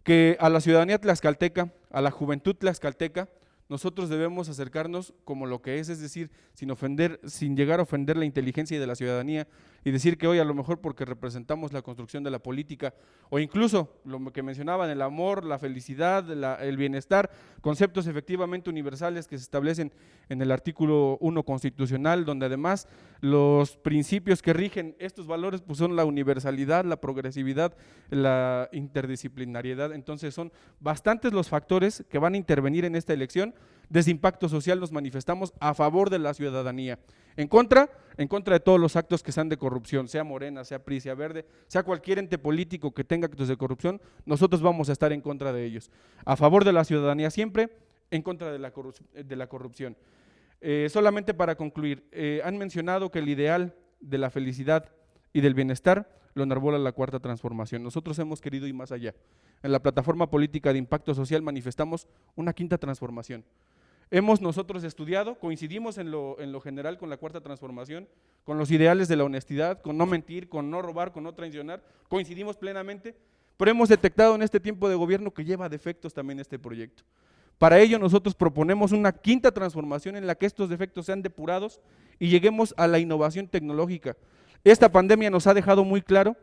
que a la ciudadanía tlaxcalteca, a la juventud tlaxcalteca, nosotros debemos acercarnos como lo que es decir, sin llegar a ofender la inteligencia de la ciudadanía y decir que hoy a lo mejor porque representamos la construcción de la política o incluso lo que mencionaban, el amor, la felicidad, el bienestar, conceptos efectivamente universales que se establecen en el artículo 1 constitucional, donde además los principios que rigen estos valores pues son la universalidad, la progresividad, la interdisciplinariedad. Entonces son bastantes los factores que van a intervenir en esta elección. Desde Impacto Social nos manifestamos a favor de la ciudadanía, en contra de todos los actos que sean de corrupción, sea Morena, sea PRI, sea Verde, sea cualquier ente político que tenga actos de corrupción, nosotros vamos a estar en contra de ellos. A favor de la ciudadanía siempre, en contra de la corrupción. Solamente para concluir, han mencionado que el ideal de la felicidad y del bienestar lo enarbola la Cuarta Transformación. Nosotros hemos querido ir más allá. En la plataforma política de Impacto Social manifestamos una quinta transformación. Hemos nosotros estudiado, coincidimos en lo general con la Cuarta Transformación, con los ideales de la honestidad, con no mentir, con no robar, con no traicionar, coincidimos plenamente, pero hemos detectado en este tiempo de gobierno que lleva defectos también este proyecto. Para ello nosotros proponemos una quinta transformación en la que estos defectos sean depurados y lleguemos a la innovación tecnológica. Esta pandemia nos ha dejado muy claro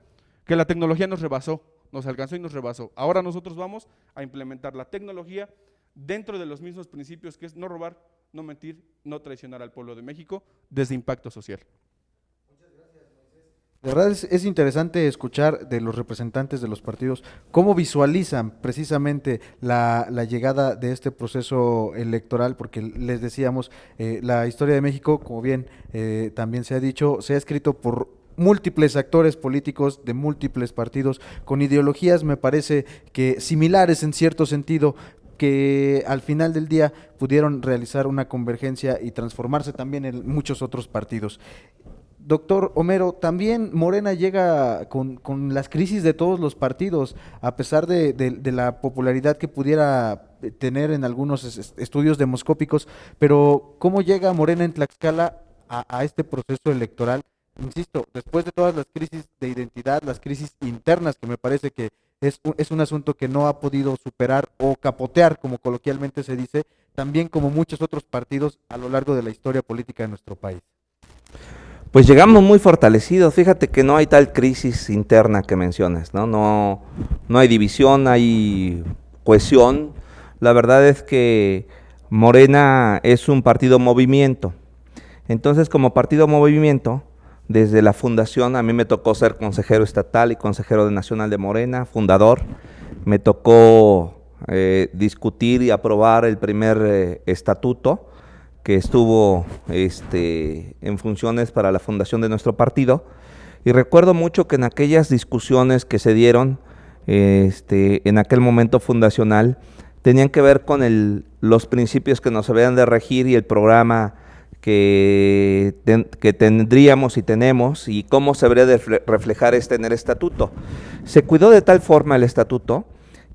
que la tecnología nos rebasó, nos alcanzó y nos rebasó. Ahora nosotros vamos a implementar la tecnología dentro de los mismos principios que es no robar, no mentir, no traicionar al pueblo de México desde Impacto Social. De verdad es interesante escuchar de los representantes de los partidos cómo visualizan precisamente la llegada de este proceso electoral, porque les decíamos, la historia de México, como bien también se ha dicho, se ha escrito por múltiples actores políticos de múltiples partidos, con ideologías me parece que similares en cierto sentido, que al final del día pudieron realizar una convergencia y transformarse también en muchos otros partidos. Doctor Homero, también Morena llega con las crisis de todos los partidos, a pesar de la popularidad que pudiera tener en algunos estudios demoscópicos, pero ¿cómo llega Morena en Tlaxcala a este proceso electoral? Insisto, después de todas las crisis de identidad, las crisis internas, que me parece que es un asunto que no ha podido superar o capotear, como coloquialmente se dice, también como muchos otros partidos a lo largo de la historia política de nuestro país. Pues llegamos muy fortalecidos. Fíjate que no hay tal crisis interna que mencionas, ¿no? No hay división, hay cohesión. La verdad es que Morena es un partido movimiento. Entonces, como partido movimiento, desde la fundación, a mí me tocó ser consejero estatal y consejero nacional de Morena, fundador. Me tocó discutir y aprobar el primer estatuto que estuvo en funciones para la fundación de nuestro partido, y recuerdo mucho que en aquellas discusiones que se dieron en aquel momento fundacional, tenían que ver con los principios que nos habían de regir y el programa que tendríamos y tenemos, y cómo se debería de reflejar en el estatuto. Se cuidó de tal forma el estatuto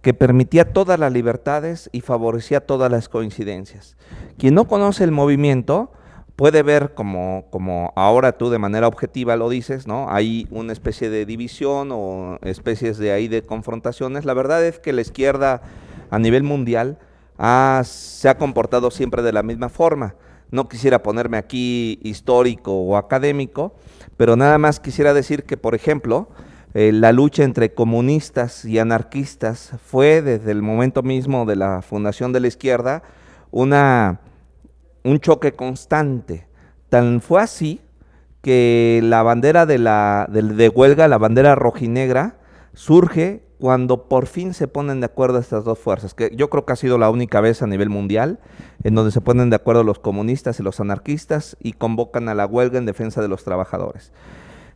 que permitía todas las libertades y favorecía todas las coincidencias. Quien no conoce el movimiento puede ver, como ahora tú de manera objetiva lo dices, ¿no? Hay una especie de división o especies de confrontaciones. La verdad es que la izquierda a nivel mundial se ha comportado siempre de la misma forma. No quisiera ponerme aquí histórico o académico, pero nada más quisiera decir que, por ejemplo, la lucha entre comunistas y anarquistas fue desde el momento mismo de la fundación de la izquierda un choque constante. Tan fue así que la bandera de huelga, la bandera rojinegra, surge cuando por fin se ponen de acuerdo estas dos fuerzas, que yo creo que ha sido la única vez a nivel mundial en donde se ponen de acuerdo los comunistas y los anarquistas y convocan a la huelga en defensa de los trabajadores.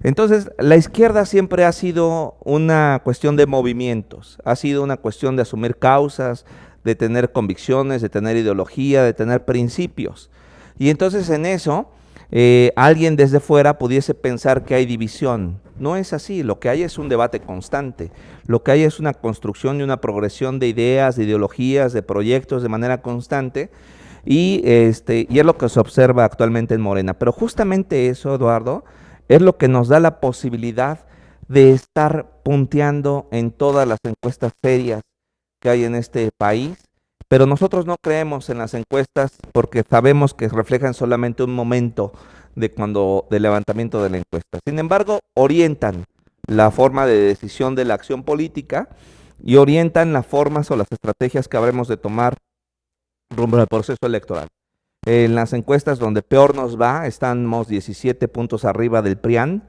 Entonces, la izquierda siempre ha sido una cuestión de movimientos, ha sido una cuestión de asumir causas, de tener convicciones, de tener ideología, de tener principios. Y entonces en eso, alguien desde fuera pudiese pensar que hay división. No es así, lo que hay es un debate constante, lo que hay es una construcción y una progresión de ideas, de ideologías, de proyectos de manera constante, y es lo que se observa actualmente en Morena. Pero justamente eso, Eduardo, es lo que nos da la posibilidad de estar punteando en todas las encuestas serias que hay en este país, pero nosotros no creemos en las encuestas porque sabemos que reflejan solamente un momento del levantamiento de la encuesta. Sin embargo, orientan la forma de decisión de la acción política y orientan las formas o las estrategias que habremos de tomar rumbo al proceso electoral. En las encuestas donde peor nos va, estamos 17 puntos arriba del PRIAN,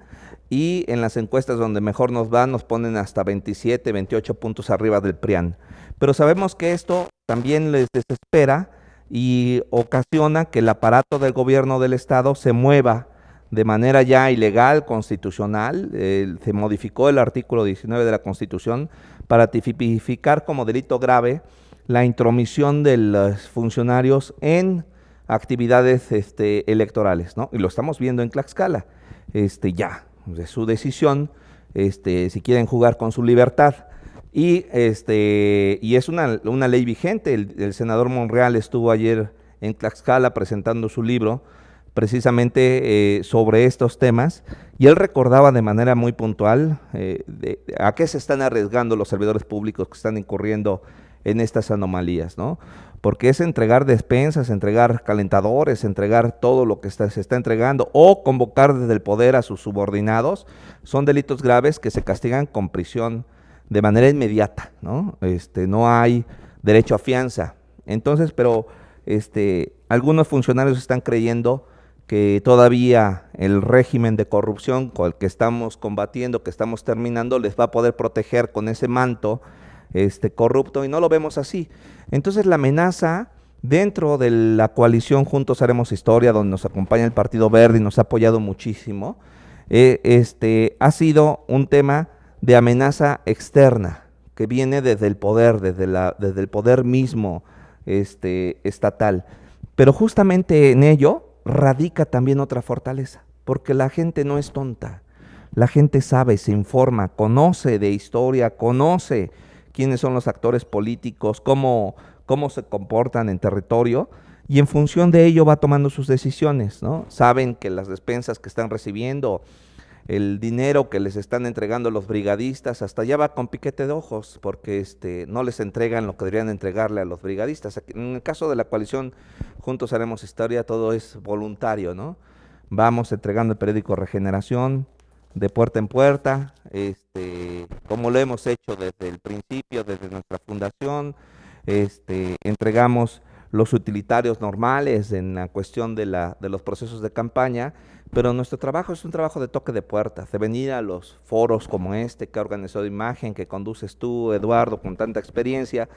y en las encuestas donde mejor nos va, nos ponen hasta 27, 28 puntos arriba del PRIAN. Pero sabemos que esto también les desespera y ocasiona que el aparato del gobierno del Estado se mueva de manera ya ilegal, constitucional. Se modificó el artículo 19 de la Constitución para tipificar como delito grave la intromisión de los funcionarios en actividades electorales, ¿no? Y lo estamos viendo en Tlaxcala, ya, de su decisión, si quieren jugar con su libertad. Y es una ley vigente. El senador Monreal estuvo ayer en Tlaxcala presentando su libro precisamente sobre estos temas, y él recordaba de manera muy puntual a qué se están arriesgando los servidores públicos que están incurriendo en estas anomalías, ¿no? Porque es entregar despensas, entregar calentadores, entregar todo lo que se está entregando, o convocar desde el poder a sus subordinados. Son delitos graves que se castigan con prisión de manera inmediata, ¿no? No hay derecho a fianza. Entonces, pero algunos funcionarios están creyendo que todavía el régimen de corrupción con el que estamos combatiendo, que estamos terminando, les va a poder proteger con ese manto corrupto, y no lo vemos así. Entonces la amenaza dentro de la coalición Juntos Haremos Historia, donde nos acompaña el Partido Verde y nos ha apoyado muchísimo, ha sido un tema de amenaza externa que viene desde el poder, desde el poder mismo estatal. Pero justamente en ello radica también otra fortaleza, porque la gente no es tonta. La gente sabe, se informa, conoce de historia, conoce quiénes son los actores políticos, cómo se comportan en territorio, y en función de ello va tomando sus decisiones, ¿no? Saben que las despensas que están recibiendo, el dinero que les están entregando los brigadistas, hasta allá va con piquete de ojos, porque no les entregan lo que deberían entregarle a los brigadistas. En el caso de la coalición Juntos Haremos Historia, todo es voluntario, ¿no? Vamos entregando el periódico Regeneración de puerta en puerta, como lo hemos hecho desde el principio, desde nuestra fundación. Entregamos los utilitarios normales en la cuestión de los procesos de campaña, pero nuestro trabajo es un trabajo de toque de puerta, de venir a los foros como este que ha organizado Imagen, que conduces tú, Eduardo, con tanta experiencia,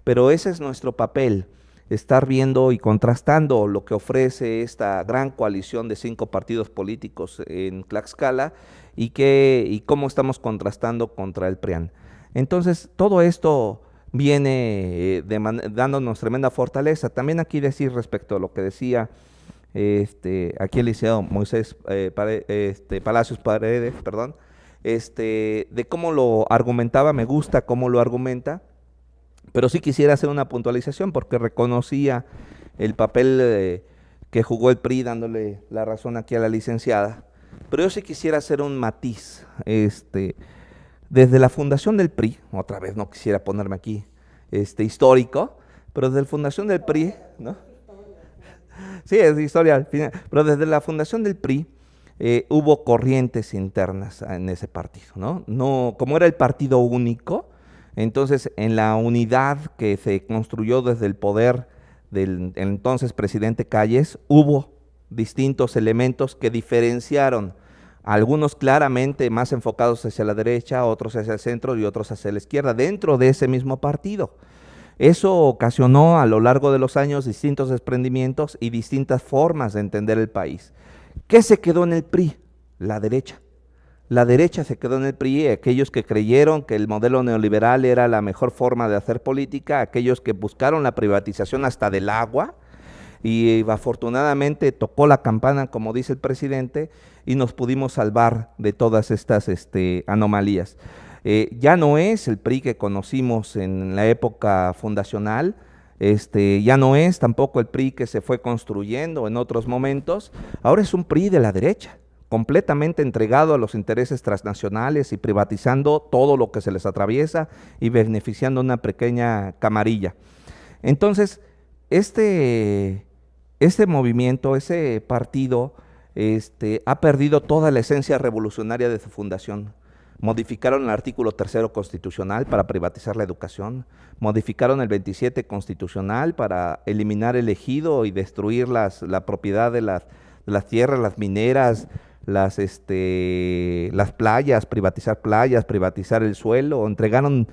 pero ese es nuestro papel, estar viendo y contrastando lo que ofrece esta gran coalición de 5 partidos políticos en Tlaxcala y cómo estamos contrastando contra el PRIAN. Entonces, todo esto viene dándonos tremenda fortaleza. También aquí decir respecto a lo que decía aquí el licenciado Moisés Palacios Paredes, perdón, de cómo lo argumentaba, me gusta cómo lo argumenta, pero sí quisiera hacer una puntualización porque reconocía el papel que jugó el PRI dándole la razón aquí a la licenciada, pero yo sí quisiera hacer un matiz. Desde la fundación del PRI, otra vez no quisiera ponerme aquí histórico, pero desde la fundación del PRI, ¿no? Sí, es historia al final, pero desde la fundación del PRI hubo corrientes internas en ese partido, ¿no? No, como era el partido único, entonces en la unidad que se construyó desde el poder del entonces presidente Calles, hubo distintos elementos que diferenciaron, algunos claramente más enfocados hacia la derecha, otros hacia el centro y otros hacia la izquierda, dentro de ese mismo partido. Eso ocasionó a lo largo de los años distintos desprendimientos y distintas formas de entender el país. ¿Qué se quedó en el PRI? La derecha. La derecha se quedó en el PRI, aquellos que creyeron que el modelo neoliberal era la mejor forma de hacer política, aquellos que buscaron la privatización hasta del agua, y afortunadamente tocó la campana, como dice el presidente, y nos pudimos salvar de todas estas anomalías. Ya no es el PRI que conocimos en la época fundacional, ya no es tampoco el PRI que se fue construyendo en otros momentos, ahora es un PRI de la derecha, completamente entregado a los intereses transnacionales y privatizando todo lo que se les atraviesa y beneficiando una pequeña camarilla. Entonces, este movimiento, ese partido, ha perdido toda la esencia revolucionaria de su fundación. Modificaron el artículo 3º constitucional para privatizar la educación, modificaron el 27 constitucional para eliminar el ejido y destruir la propiedad de las tierras, las mineras, las playas, privatizar el suelo, entregaron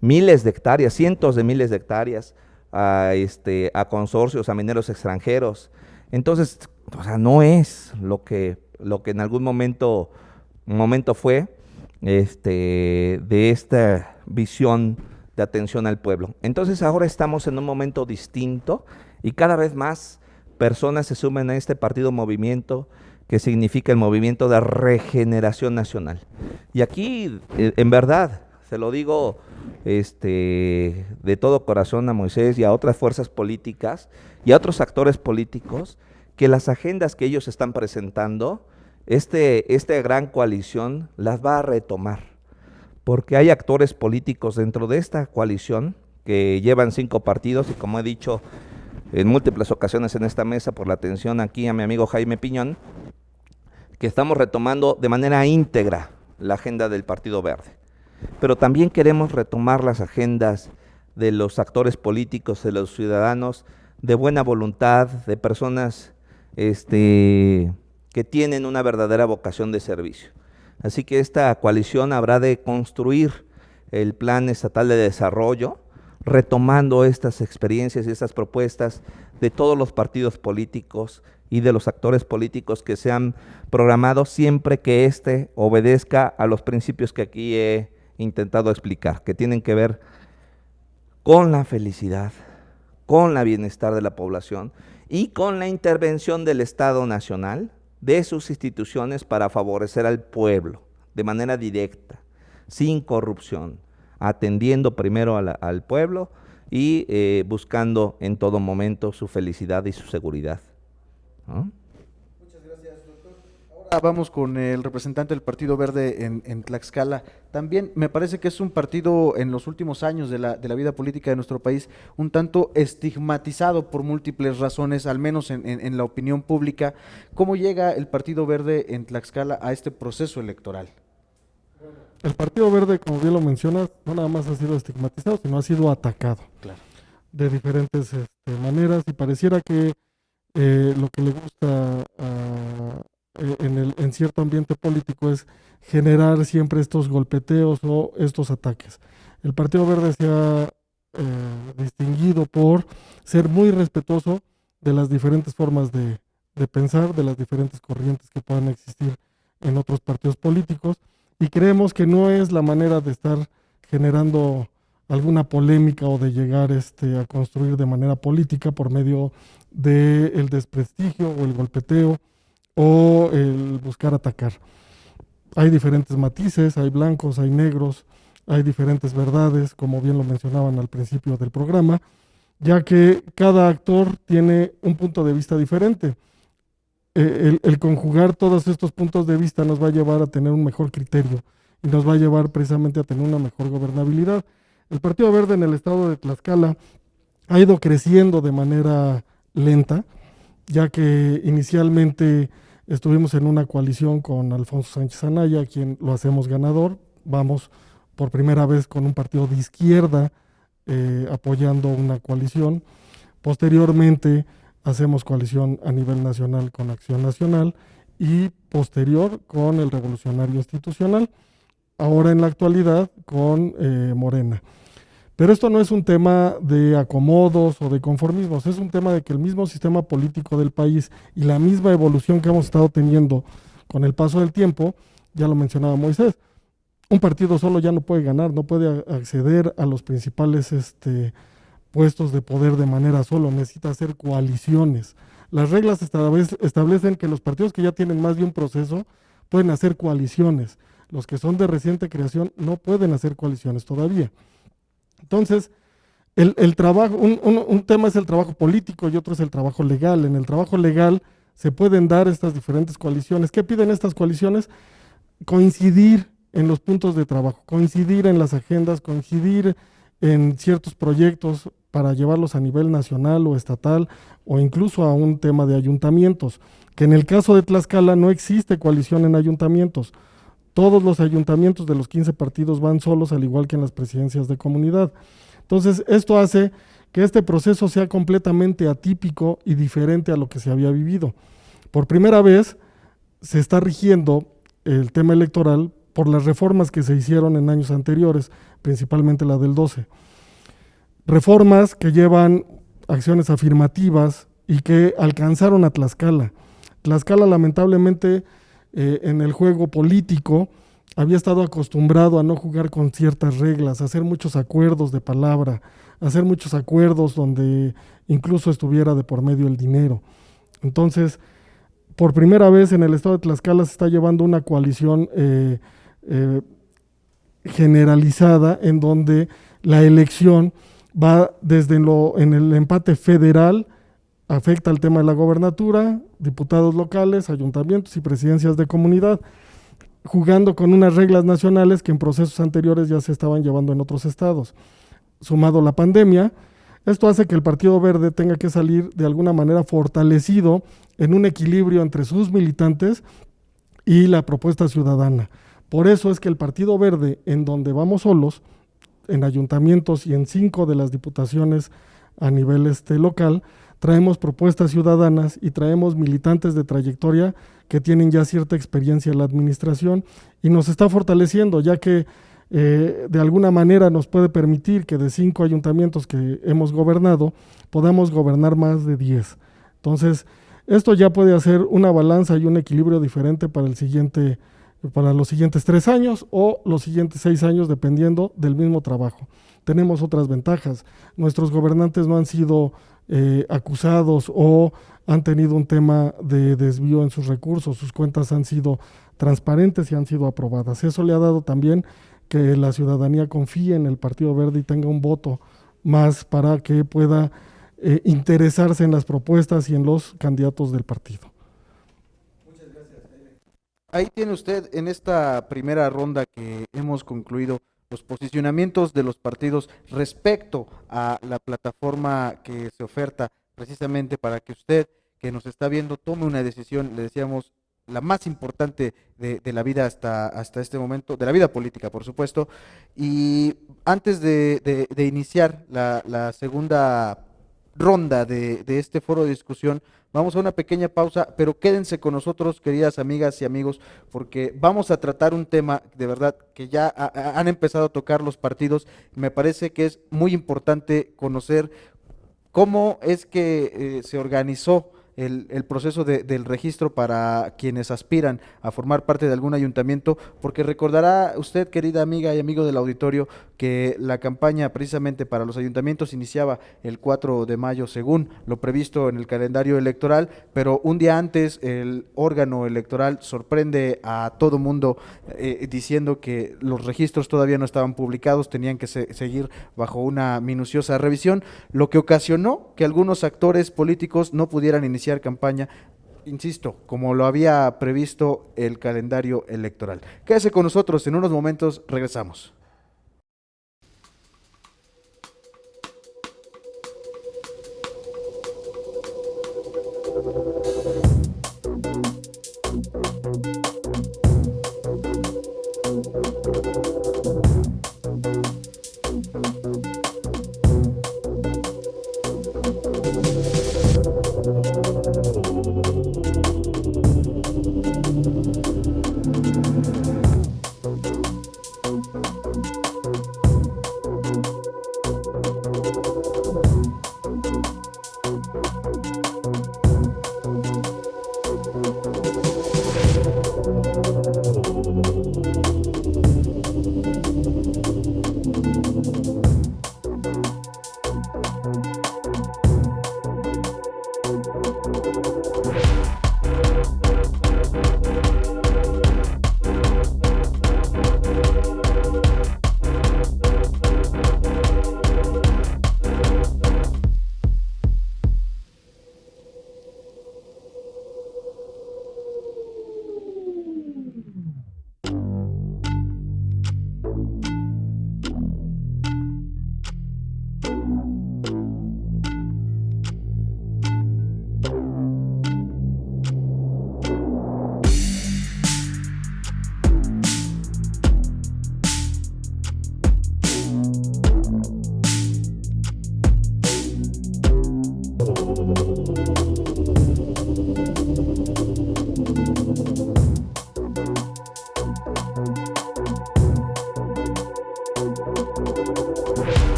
miles de hectáreas, cientos de miles de hectáreas a consorcios, a mineros extranjeros. Entonces, o sea, no es lo que en algún momento fue de esta visión de atención al pueblo. Entonces ahora estamos en un momento distinto y cada vez más personas se suman a este partido movimiento que significa el movimiento de regeneración nacional. Y aquí, en verdad, se lo digo de todo corazón a Moisés y a otras fuerzas políticas y a otros actores políticos, que las agendas que ellos están presentando, esta gran coalición las va a retomar, porque hay actores políticos dentro de esta coalición que llevan 5 partidos y, como he dicho en múltiples ocasiones en esta mesa por la atención aquí a mi amigo Jaime Piñón, que estamos retomando de manera íntegra la agenda del Partido Verde, pero también queremos retomar las agendas de los actores políticos, de los ciudadanos de buena voluntad, de personas que tienen una verdadera vocación de servicio. Así que esta coalición habrá de construir el Plan Estatal de Desarrollo, retomando estas experiencias y estas propuestas de todos los partidos políticos y de los actores políticos que se han programado, siempre que obedezca a los principios que aquí he intentado explicar, que tienen que ver con la felicidad, con el bienestar de la población y con la intervención del Estado Nacional de sus instituciones para favorecer al pueblo de manera directa, sin corrupción, atendiendo primero al pueblo y buscando en todo momento su felicidad y su seguridad, ¿no? Ahora vamos con el representante del Partido Verde en Tlaxcala. También me parece que es un partido en los últimos años de la vida política de nuestro país un tanto estigmatizado por múltiples razones, al menos en la opinión pública. ¿Cómo llega el Partido Verde en Tlaxcala a este proceso electoral? El Partido Verde, como bien lo mencionas, no nada más ha sido estigmatizado, sino ha sido atacado. Claro. De diferentes maneras, y pareciera que lo que le gusta en cierto ambiente político es generar siempre estos golpeteos o estos ataques. El Partido Verde se ha distinguido por ser muy respetuoso de las diferentes formas de pensar, de las diferentes corrientes que puedan existir en otros partidos políticos, y creemos que no es la manera de estar generando alguna polémica o de llegar a construir de manera política por medio del desprestigio o el golpeteo o el buscar atacar. Hay diferentes matices, hay blancos, hay negros, hay diferentes verdades, como bien lo mencionaban al principio del programa, ya que cada actor tiene un punto de vista diferente. El conjugar todos estos puntos de vista nos va a llevar a tener un mejor criterio y nos va a llevar precisamente a tener una mejor gobernabilidad. El Partido Verde en el estado de Tlaxcala ha ido creciendo de manera lenta, ya que inicialmente estuvimos en una coalición con Alfonso Sánchez Anaya, quien lo hacemos ganador. Vamos por primera vez con un partido de izquierda apoyando una coalición. Posteriormente hacemos coalición a nivel nacional con Acción Nacional y posterior con el Revolucionario Institucional, ahora en la actualidad con Morena. Pero esto no es un tema de acomodos o de conformismos, es un tema de que el mismo sistema político del país y la misma evolución que hemos estado teniendo con el paso del tiempo, ya lo mencionaba Moisés, un partido solo ya no puede ganar, no puede acceder a los principales puestos de poder de manera solo, necesita hacer coaliciones. Las reglas establecen que los partidos que ya tienen más de un proceso pueden hacer coaliciones, los que son de reciente creación no pueden hacer coaliciones todavía. Entonces, el trabajo, un tema es el trabajo político y otro es el trabajo legal. En el trabajo legal se pueden dar estas diferentes coaliciones. ¿Qué piden estas coaliciones? Coincidir en los puntos de trabajo, coincidir en las agendas, coincidir en ciertos proyectos para llevarlos a nivel nacional o estatal o incluso a un tema de ayuntamientos, que en el caso de Tlaxcala no existe coalición en ayuntamientos. Todos los ayuntamientos de los 15 partidos van solos, al igual que en las presidencias de comunidad. Entonces, esto hace que este proceso sea completamente atípico y diferente a lo que se había vivido. Por primera vez, se está rigiendo el tema electoral por las reformas que se hicieron en años anteriores, principalmente la del 12. Reformas que llevan acciones afirmativas y que alcanzaron a Tlaxcala. Tlaxcala, lamentablemente, en el juego político había estado acostumbrado a no jugar con ciertas reglas, a hacer muchos acuerdos de palabra, a hacer muchos acuerdos donde incluso estuviera de por medio el dinero. Entonces, por primera vez en el estado de Tlaxcala se está llevando una coalición generalizada en donde la elección va desde en el empate federal, afecta el tema de la gobernatura, diputados locales, ayuntamientos y presidencias de comunidad, jugando con unas reglas nacionales que en procesos anteriores ya se estaban llevando en otros estados. Sumado la pandemia, esto hace que el Partido Verde tenga que salir de alguna manera fortalecido en un equilibrio entre sus militantes y la propuesta ciudadana. Por eso es que el Partido Verde, en donde vamos solos, en ayuntamientos y en 5 de las diputaciones a nivel local, traemos propuestas ciudadanas y traemos militantes de trayectoria que tienen ya cierta experiencia en la administración y nos está fortaleciendo, ya que de alguna manera nos puede permitir que de 5 ayuntamientos que hemos gobernado, podamos gobernar más de 10. Entonces, esto ya puede hacer una balanza y un equilibrio diferente para los siguientes 3 años o los siguientes 6 años, dependiendo del mismo trabajo. Tenemos otras ventajas. Nuestros gobernantes no han sido acusados o han tenido un tema de desvío en sus recursos, sus cuentas han sido transparentes y han sido aprobadas. Eso le ha dado también que la ciudadanía confíe en el Partido Verde y tenga un voto más para que pueda interesarse en las propuestas y en los candidatos del partido. Ahí tiene usted en esta primera ronda que hemos concluido los posicionamientos de los partidos respecto a la plataforma que se oferta precisamente para que usted que nos está viendo tome una decisión, le decíamos, la más importante de la vida hasta este momento, de la vida política, por supuesto. Y antes de iniciar la segunda ronda de este foro de discusión, vamos a una pequeña pausa, pero quédense con nosotros, queridas amigas y amigos, porque vamos a tratar un tema de verdad que ya han empezado a tocar los partidos. Me parece que es muy importante conocer cómo es que se organizó el proceso del registro para quienes aspiran a formar parte de algún ayuntamiento, porque recordará usted, querida amiga y amigo del auditorio, que la campaña precisamente para los ayuntamientos iniciaba el 4 de mayo según lo previsto en el calendario electoral, pero un día antes el órgano electoral sorprende a todo mundo diciendo que los registros todavía no estaban publicados, tenían que seguir bajo una minuciosa revisión, lo que ocasionó que algunos actores políticos no pudieran iniciar campaña, insisto, como lo había previsto el calendario electoral. Quédese con nosotros, en unos momentos regresamos.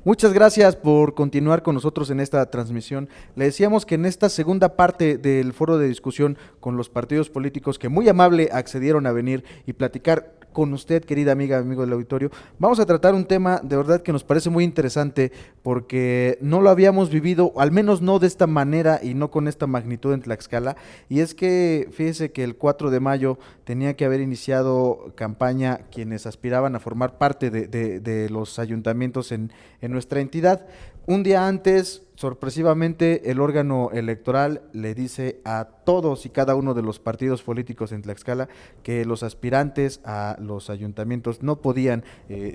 Muchas gracias por continuar con nosotros en esta transmisión. Le decíamos que en esta segunda parte del foro de discusión con los partidos políticos que muy amable accedieron a venir y platicar con usted, querida amiga, amigo del auditorio, vamos a tratar un tema de verdad que nos parece muy interesante porque no lo habíamos vivido, al menos no de esta manera y no con esta magnitud en Tlaxcala, y es que fíjese que el 4 de mayo tenía que haber iniciado campaña quienes aspiraban a formar parte de los ayuntamientos en nuestra entidad. Un día antes, sorpresivamente, el órgano electoral le dice a todos y cada uno de los partidos políticos en Tlaxcala que los aspirantes a los ayuntamientos no podían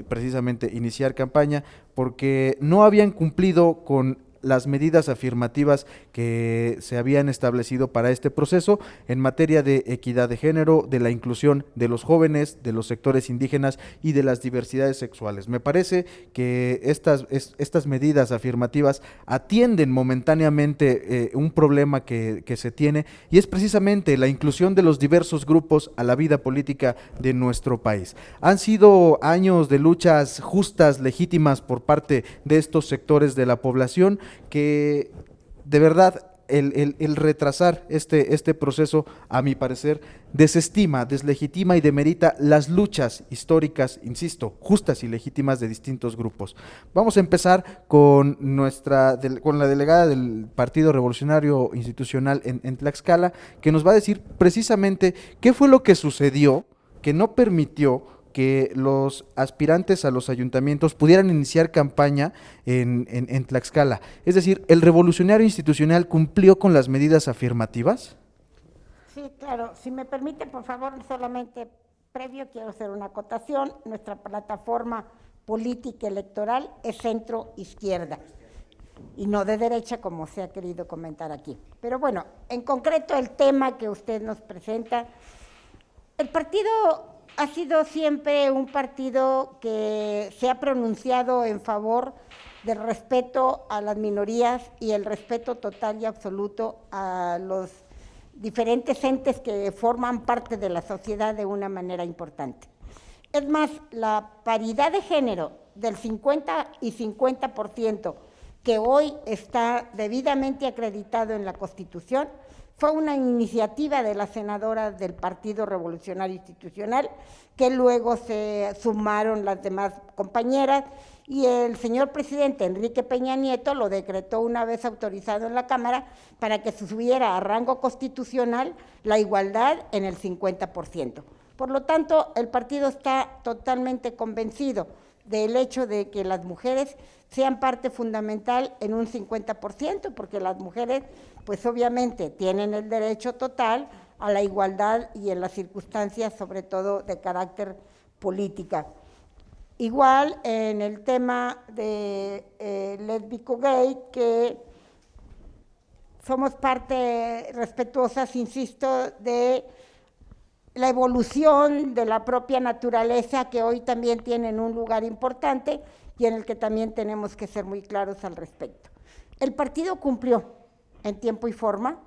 precisamente iniciar campaña porque no habían cumplido con las medidas afirmativas que se habían establecido para este proceso en materia de equidad de género, de la inclusión de los jóvenes, de los sectores indígenas y de las diversidades sexuales. Me parece que estas medidas afirmativas atienden momentáneamente un problema que se tiene, y es precisamente la inclusión de los diversos grupos a la vida política de nuestro país. Han sido años de luchas justas, legítimas por parte de estos sectores de la población que de verdad el retrasar este proceso, a mi parecer, desestima, deslegitima y demerita las luchas históricas, insisto, justas y legítimas de distintos grupos. Vamos a empezar con la delegada del Partido Revolucionario Institucional en Tlaxcala, que nos va a decir precisamente qué fue lo que sucedió que no permitió que los aspirantes a los ayuntamientos pudieran iniciar campaña en Tlaxcala. Es decir, ¿el Revolucionario Institucional cumplió con las medidas afirmativas? Sí, claro. Si me permite, por favor, solamente previo quiero hacer una acotación. Nuestra plataforma política electoral es centro-izquierda y no de derecha, como se ha querido comentar aquí. Pero bueno, en concreto el tema que usted nos presenta, el partido ha sido siempre un partido que se ha pronunciado en favor del respeto a las minorías y el respeto total y absoluto a los diferentes entes que forman parte de la sociedad de una manera importante. Es más, la paridad de género del 50 y 50% que hoy está debidamente acreditado en la Constitución fue una iniciativa de las senadoras del Partido Revolucionario Institucional, que luego se sumaron las demás compañeras, y el señor presidente Enrique Peña Nieto lo decretó una vez autorizado en la Cámara para que se subiera a rango constitucional la igualdad en el 50%. Por lo tanto, el partido está totalmente convencido del hecho de que las mujeres sean parte fundamental en un 50%, porque las mujeres, pues obviamente, tienen el derecho total a la igualdad y en las circunstancias, sobre todo, de carácter política. Igual en el tema de lésbico-gay, que somos parte respetuosas, insisto, de la evolución de la propia naturaleza, que hoy también tienen un lugar importante y en el que también tenemos que ser muy claros al respecto. El partido cumplió en tiempo y forma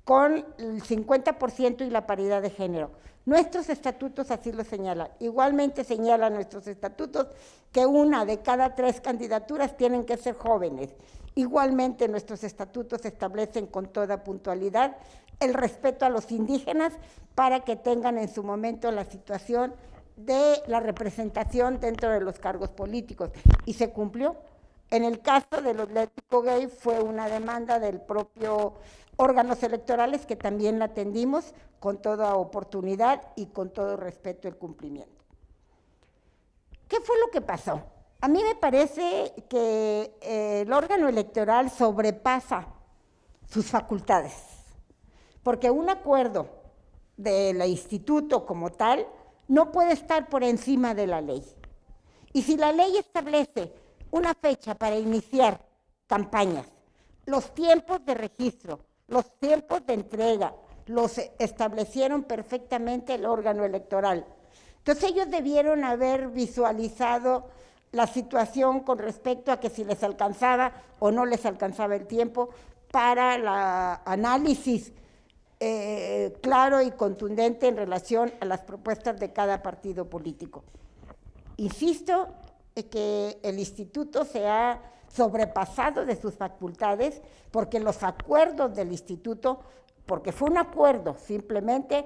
con el 50% y la paridad de género. Nuestros estatutos así lo señalan. Igualmente señalan nuestros estatutos que 1 de cada 3 candidaturas tienen que ser jóvenes. Igualmente nuestros estatutos establecen con toda puntualidad el respeto a los indígenas para que tengan en su momento la situación de la representación dentro de los cargos políticos, y se cumplió. En el caso de los lésbicos gay fue una demanda del propio órganos electorales, que también la atendimos con toda oportunidad y con todo respeto el cumplimiento. ¿Qué fue lo que pasó? A mí me parece que el órgano electoral sobrepasa sus facultades, porque un acuerdo del instituto como tal no puede estar por encima de la ley. Y si la ley establece una fecha para iniciar campañas, los tiempos de registro, los tiempos de entrega, los establecieron perfectamente el órgano electoral. Entonces ellos debieron haber visualizado la situación con respecto a que si les alcanzaba o no les alcanzaba el tiempo para el análisis claro y contundente en relación a las propuestas de cada partido político. Insisto que el instituto se ha sobrepasado de sus facultades, porque los acuerdos del instituto, porque fue un acuerdo simplemente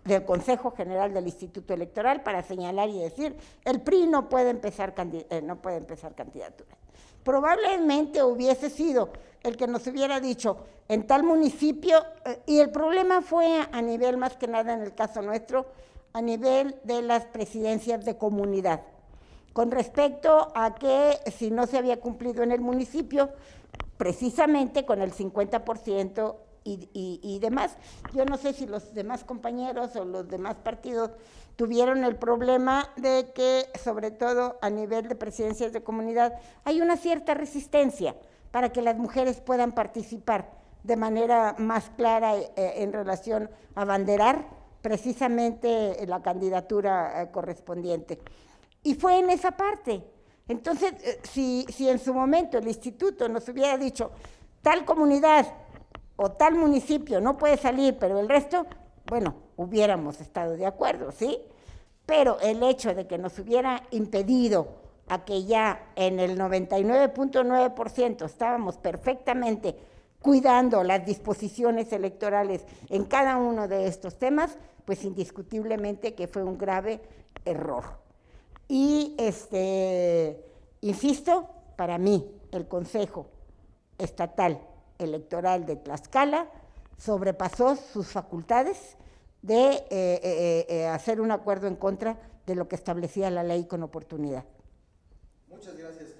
del Consejo General del Instituto Electoral para señalar y decir, el PRI no puede empezar candidaturas. Probablemente hubiese sido el que nos hubiera dicho en tal municipio, y el problema fue a nivel, más que nada en el caso nuestro, a nivel de las presidencias de comunidad, con respecto a que si no se había cumplido en el municipio, precisamente con el 50% y demás. Yo no sé si los demás compañeros o los demás partidos tuvieron el problema de que, sobre todo a nivel de presidencias de comunidad, hay una cierta resistencia para que las mujeres puedan participar de manera más clara en relación a abanderar precisamente la candidatura correspondiente. Y fue en esa parte. Entonces, si en su momento el instituto nos hubiera dicho, tal comunidad o tal municipio no puede salir, pero el resto, bueno, hubiéramos estado de acuerdo, ¿sí? Pero el hecho de que nos hubiera impedido a que ya en el 99.9% estábamos perfectamente cuidando las disposiciones electorales en cada uno de estos temas, pues indiscutiblemente que fue un grave error. Y insisto, para mí el Consejo Estatal Electoral de Tlaxcala sobrepasó sus facultades de hacer un acuerdo en contra de lo que establecía la ley con oportunidad. Muchas gracias.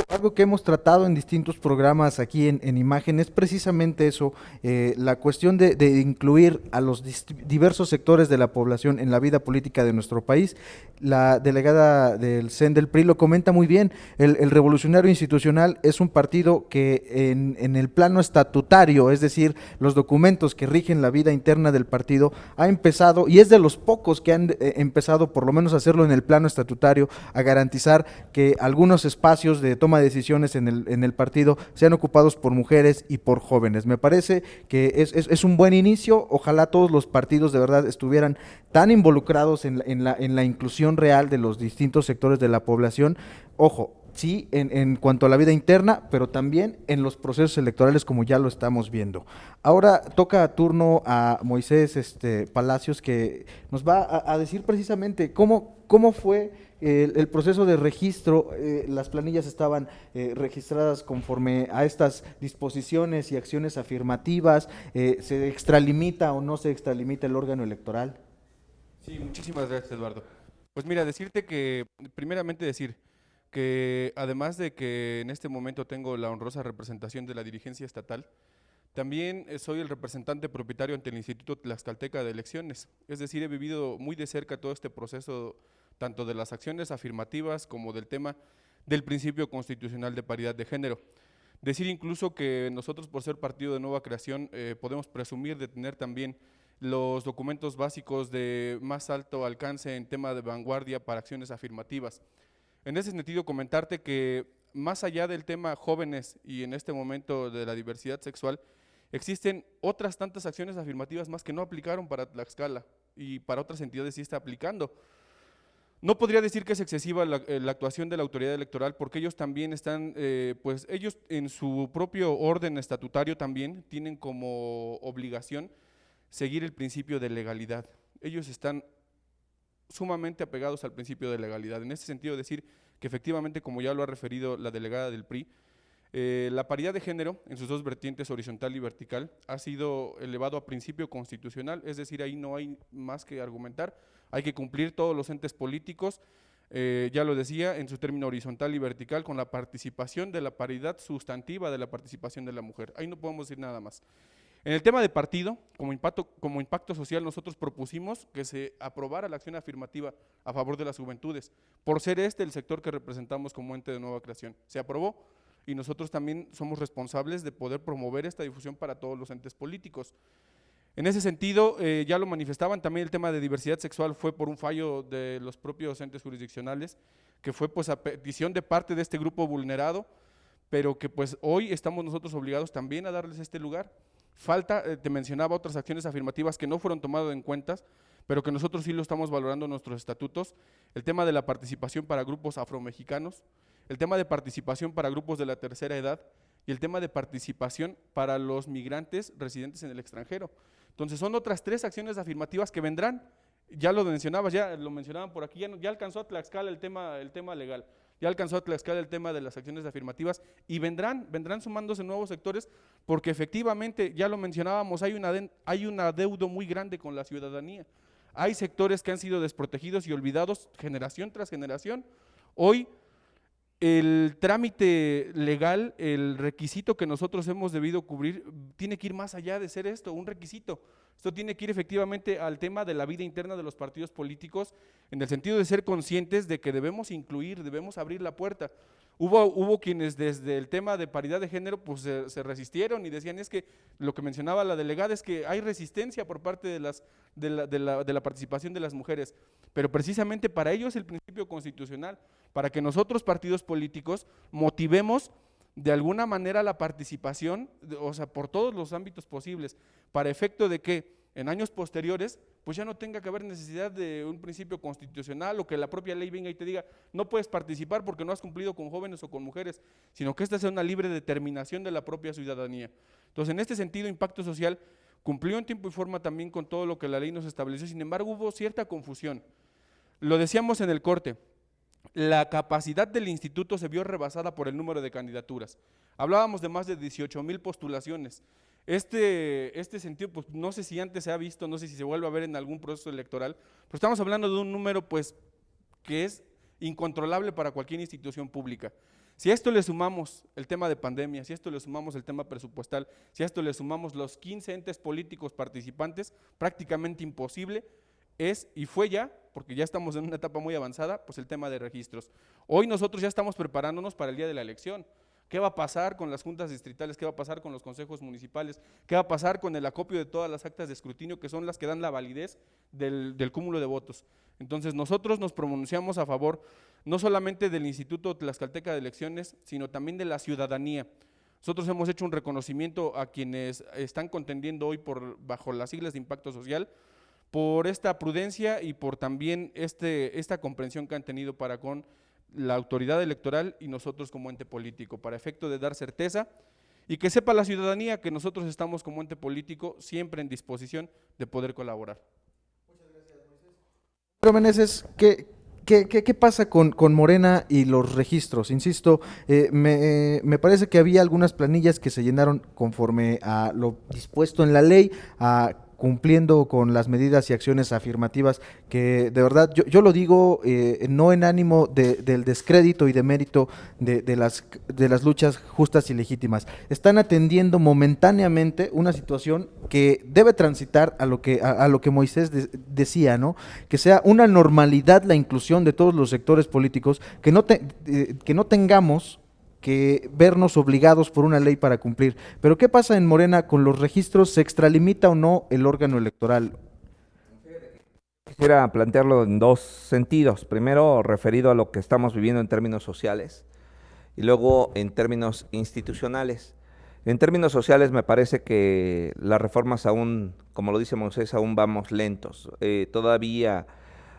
Algo que hemos tratado en distintos programas aquí en Imagen es precisamente eso, la cuestión de incluir a los diversos sectores de la población en la vida política de nuestro país. La delegada del CEN del PRI lo comenta muy bien, el Revolucionario Institucional es un partido que en el plano estatutario, es decir, los documentos que rigen la vida interna del partido, ha empezado, y es de los pocos que han empezado por lo menos a hacerlo en el plano estatutario, a garantizar que algunos espacios de toma toma de decisiones en el partido sean ocupados por mujeres y por jóvenes. Me parece que es un buen inicio. Ojalá todos los partidos de verdad estuvieran tan involucrados en la inclusión real de los distintos sectores de la población. Ojo, sí, en cuanto a la vida interna, pero también en los procesos electorales, como ya lo estamos viendo. Ahora toca turno a Moisés Palacios, que nos va a decir precisamente cómo fue el proceso de registro. Las planillas estaban registradas conforme a estas disposiciones y acciones afirmativas. ¿Se extralimita o no se extralimita el órgano electoral? Sí, muchísimas gracias, Eduardo. Pues mira, primeramente decir que además de que en este momento tengo la honrosa representación de la dirigencia estatal, también soy el representante propietario ante el Instituto Tlaxcalteca de Elecciones. Es decir, he vivido muy de cerca todo este proceso, tanto de las acciones afirmativas como del tema del principio constitucional de paridad de género. Decir incluso que nosotros, por ser partido de nueva creación, podemos presumir de tener también los documentos básicos de más alto alcance en tema de vanguardia para acciones afirmativas. En ese sentido, comentarte que más allá del tema jóvenes y en este momento de la diversidad sexual, existen otras tantas acciones afirmativas más que no aplicaron para Tlaxcala y para otras entidades sí está aplicando. No podría decir que es excesiva la actuación de la autoridad electoral, porque ellos también están, pues ellos en su propio orden estatutario también tienen como obligación seguir el principio de legalidad. Ellos están sumamente apegados al principio de legalidad. En ese sentido, decir que efectivamente, como ya lo ha referido la delegada del PRI, la paridad de género en sus dos vertientes, horizontal y vertical, ha sido elevado a principio constitucional, es decir, ahí no hay más que argumentar, hay que cumplir todos los entes políticos, ya lo decía, en su término horizontal y vertical, con la participación de la paridad sustantiva de la participación de la mujer. Ahí no podemos decir nada más. En el tema de partido, como impacto social, nosotros propusimos que se aprobara la acción afirmativa a favor de las juventudes, por ser el sector que representamos como ente de nueva creación. Se aprobó y nosotros también somos responsables de poder promover esta difusión para todos los entes políticos. En ese sentido, ya lo manifestaban, también el tema de diversidad sexual fue por un fallo de los propios entes jurisdiccionales, que fue pues a petición de parte de este grupo vulnerado, pero que pues hoy estamos nosotros obligados también a darles este lugar. Te mencionaba otras acciones afirmativas que no fueron tomadas en cuenta, pero que nosotros sí lo estamos valorando en nuestros estatutos, el tema de la participación para grupos afromexicanos, el tema de participación para grupos de la tercera edad y el tema de participación para los migrantes residentes en el extranjero. Entonces son otras 3 acciones afirmativas que vendrán, ya lo mencionabas, ya lo mencionaban por aquí, ya alcanzó a Tlaxcala el tema legal. Ya alcanzó a Tlaxcala el tema de las acciones afirmativas y vendrán sumándose nuevos sectores, porque efectivamente, ya lo mencionábamos, hay un adeudo muy grande con la ciudadanía. Hay sectores que han sido desprotegidos y olvidados generación tras generación. Hoy el trámite legal, el requisito que nosotros hemos debido cubrir, tiene que ir más allá de ser un requisito. Esto tiene que ir efectivamente al tema de la vida interna de los partidos políticos, en el sentido de ser conscientes de que debemos incluir, debemos abrir la puerta. Hubo quienes desde el tema de paridad de género pues se resistieron y decían, es que lo que mencionaba la delegada es que hay resistencia por parte de la participación de las mujeres, pero precisamente para ello es el principio constitucional, para que nosotros partidos políticos motivemos de alguna manera la participación, o sea, por todos los ámbitos posibles, para efecto de que en años posteriores pues ya no tenga que haber necesidad de un principio constitucional o que la propia ley venga y te diga no puedes participar porque no has cumplido con jóvenes o con mujeres, sino que esta sea una libre determinación de la propia ciudadanía. Entonces, en este sentido, impacto social cumplió en tiempo y forma también con todo lo que la ley nos estableció, sin embargo hubo cierta confusión. Lo decíamos en el corte, la capacidad del instituto se vio rebasada por el número de candidaturas. Hablábamos de más de 18,000 postulaciones. Este sentido, pues no sé si antes se ha visto, no sé si se vuelve a ver en algún proceso electoral, pero estamos hablando de un número pues que es incontrolable para cualquier institución pública. Si a esto le sumamos el tema de pandemia, si a esto le sumamos el tema presupuestal, si a esto le sumamos los 15 entes políticos participantes, prácticamente imposible es y fue ya, porque ya estamos en una etapa muy avanzada, pues el tema de registros. Hoy nosotros ya estamos preparándonos para el día de la elección. ¿Qué va a pasar con las juntas distritales? ¿Qué va a pasar con los consejos municipales? ¿Qué va a pasar con el acopio de todas las actas de escrutinio que son las que dan la validez del cúmulo de votos? Entonces nosotros nos pronunciamos a favor no solamente del Instituto Tlaxcalteca de Elecciones, sino también de la ciudadanía. Nosotros hemos hecho un reconocimiento a quienes están contendiendo hoy bajo las siglas de impacto social, por esta prudencia y por también esta comprensión que han tenido para con la autoridad electoral y nosotros como ente político, para efecto de dar certeza y que sepa la ciudadanía que nosotros estamos como ente político siempre en disposición de poder colaborar. Pero Meneses, ¿qué pasa con Morena y los registros? Insisto, me parece que había algunas planillas que se llenaron conforme a lo dispuesto en la ley, cumpliendo con las medidas y acciones afirmativas que de verdad, yo lo digo no en ánimo del descrédito y de mérito de las luchas justas y legítimas. Están atendiendo momentáneamente una situación que debe transitar a lo que Moisés decía, ¿no? Que sea una normalidad la inclusión de todos los sectores políticos, que no tengamos que vernos obligados por una ley para cumplir. Pero ¿qué pasa en Morena con los registros? ¿Se extralimita o no el órgano electoral? Quisiera plantearlo en dos sentidos. Primero, referido a lo que estamos viviendo en términos sociales y luego en términos institucionales. En términos sociales me parece que las reformas aún, como lo dice Moisés, aún vamos lentos. Todavía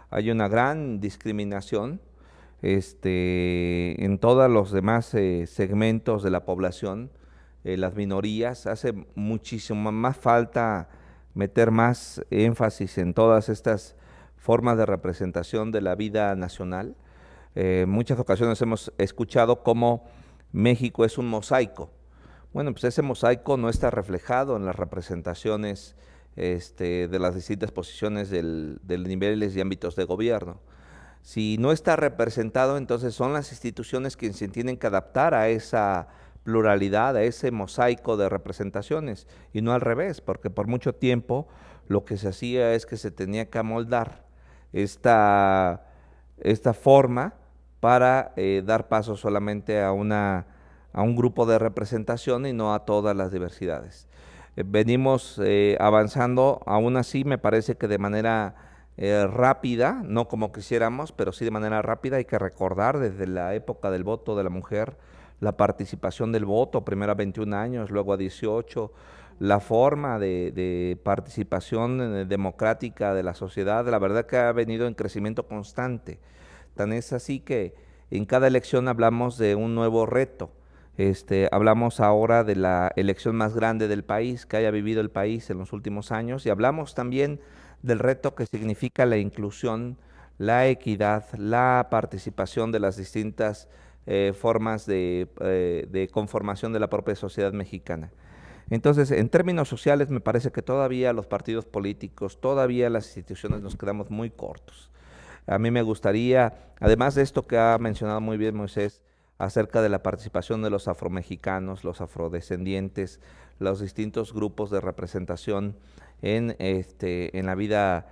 hay una gran discriminación en todos los demás segmentos de la población, las minorías. Hace muchísimo más falta meter más énfasis en todas estas formas de representación de la vida nacional. Muchas ocasiones hemos escuchado cómo México es un mosaico. Bueno, pues ese mosaico no está reflejado en las representaciones de las distintas posiciones de niveles y ámbitos de gobierno. Si no está representado, entonces son las instituciones quienes se tienen que adaptar a esa pluralidad, a ese mosaico de representaciones, y no al revés, porque por mucho tiempo lo que se hacía es que se tenía que amoldar esta forma para dar paso solamente a un grupo de representación y no a todas las diversidades. Venimos avanzando, aún así me parece que de manera rápida, no como quisiéramos, pero sí de manera rápida. Hay que recordar desde la época del voto de la mujer, la participación del voto, primero a 21 años, luego a 18, la forma de participación democrática de la sociedad, la verdad que ha venido en crecimiento constante. Tan es así que en cada elección hablamos de un nuevo reto. Hablamos ahora de la elección más grande del país, que haya vivido el país en los últimos años, y hablamos también del reto que significa la inclusión, la equidad, la participación de las distintas formas de conformación de la propia sociedad mexicana. Entonces, en términos sociales, me parece que todavía los partidos políticos, todavía las instituciones nos quedamos muy cortos. A mí me gustaría, además de esto que ha mencionado muy bien Moisés, acerca de la participación de los afromexicanos, los afrodescendientes, los distintos grupos de representación en la vida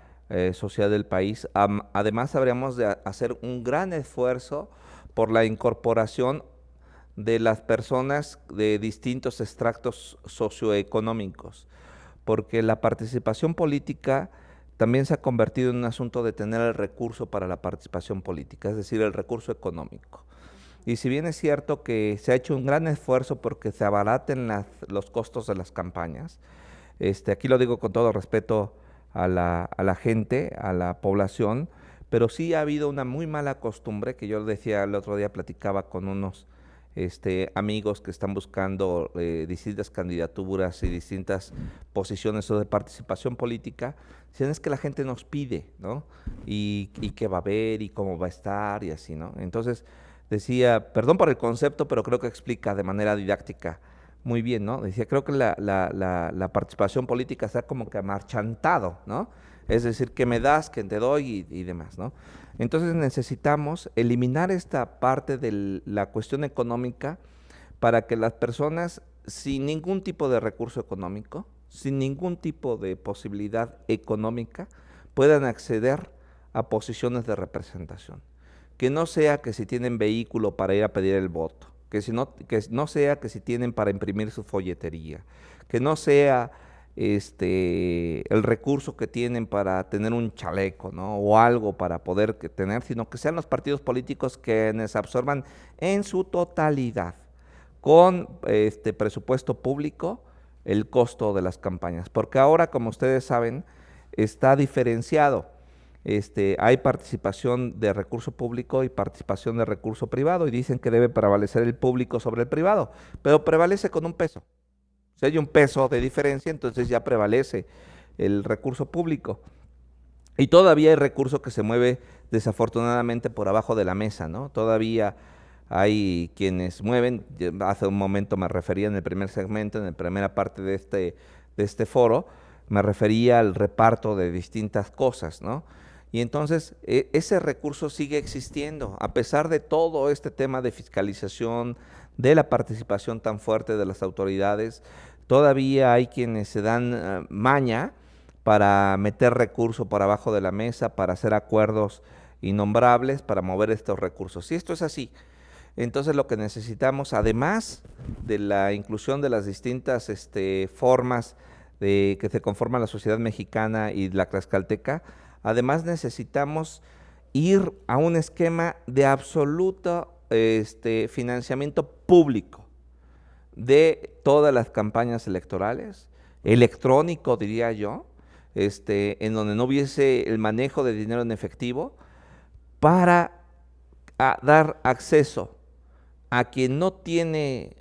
social del país. Además, habríamos de hacer un gran esfuerzo por la incorporación de las personas de distintos extractos socioeconómicos, porque la participación política también se ha convertido en un asunto de tener el recurso para la participación política, es decir, el recurso económico. Y si bien es cierto que se ha hecho un gran esfuerzo porque se abaraten los costos de las campañas, aquí lo digo con todo respeto a la gente, a la población, pero sí ha habido una muy mala costumbre, que yo decía el otro día, platicaba con unos amigos que están buscando distintas candidaturas y distintas posiciones de participación política. Dicen, es que la gente nos pide, ¿no? Y qué va a haber y cómo va a estar y así, ¿no? Entonces decía, perdón por el concepto, pero creo que explica de manera didáctica muy bien, ¿no? Decía, creo que la participación política está como que amarchantado, ¿no? Es decir, que me das, que te doy y demás, ¿no? Entonces necesitamos eliminar esta parte de la cuestión económica para que las personas sin ningún tipo de recurso económico, sin ningún tipo de posibilidad económica, puedan acceder a posiciones de representación. Que no sea que si tienen vehículo para ir a pedir el voto, que no sea que si tienen para imprimir su folletería, que no sea el recurso que tienen para tener un chaleco, ¿no? O algo para poder tener, sino que sean los partidos políticos quienes absorban en su totalidad, con presupuesto público, el costo de las campañas. Porque ahora, como ustedes saben, está diferenciado. Hay participación de recurso público y participación de recurso privado, y dicen que debe prevalecer el público sobre el privado, pero prevalece con un peso. Si hay un peso de diferencia, entonces ya prevalece el recurso público. Y todavía hay recurso que se mueve desafortunadamente por abajo de la mesa, ¿no? Todavía hay quienes mueven, hace un momento me refería en el primer segmento, en la primera parte de este foro, me refería al reparto de distintas cosas, ¿no? Y entonces ese recurso sigue existiendo, a pesar de todo este tema de fiscalización, de la participación tan fuerte de las autoridades. Todavía hay quienes se dan maña para meter recursos por abajo de la mesa, para hacer acuerdos innombrables, para mover estos recursos. Si esto es así, entonces lo que necesitamos, además de la inclusión de las distintas formas de que se conforman la sociedad mexicana y la tlaxcalteca, además necesitamos ir a un esquema de absoluto financiamiento público de todas las campañas electorales, electrónico diría yo, en donde no hubiese el manejo de dinero en efectivo, para dar acceso a quien no tiene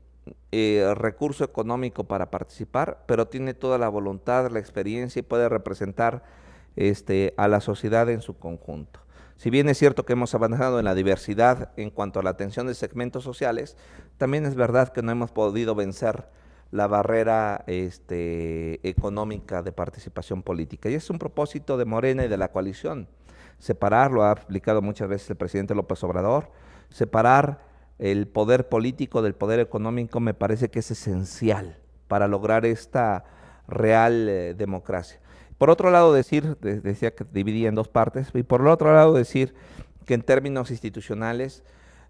recurso económico para participar, pero tiene toda la voluntad, la experiencia y puede representar a la sociedad en su conjunto. Si bien es cierto que hemos avanzado en la diversidad en cuanto a la atención de segmentos sociales, también es verdad que no hemos podido vencer la barrera económica de participación política. Y es un propósito de Morena y de la coalición, separar, lo ha explicado muchas veces el presidente López Obrador, separar el poder político del poder económico me parece que es esencial para lograr esta real democracia. Por otro lado decir, decía que dividía en dos partes, y por el otro lado decir que en términos institucionales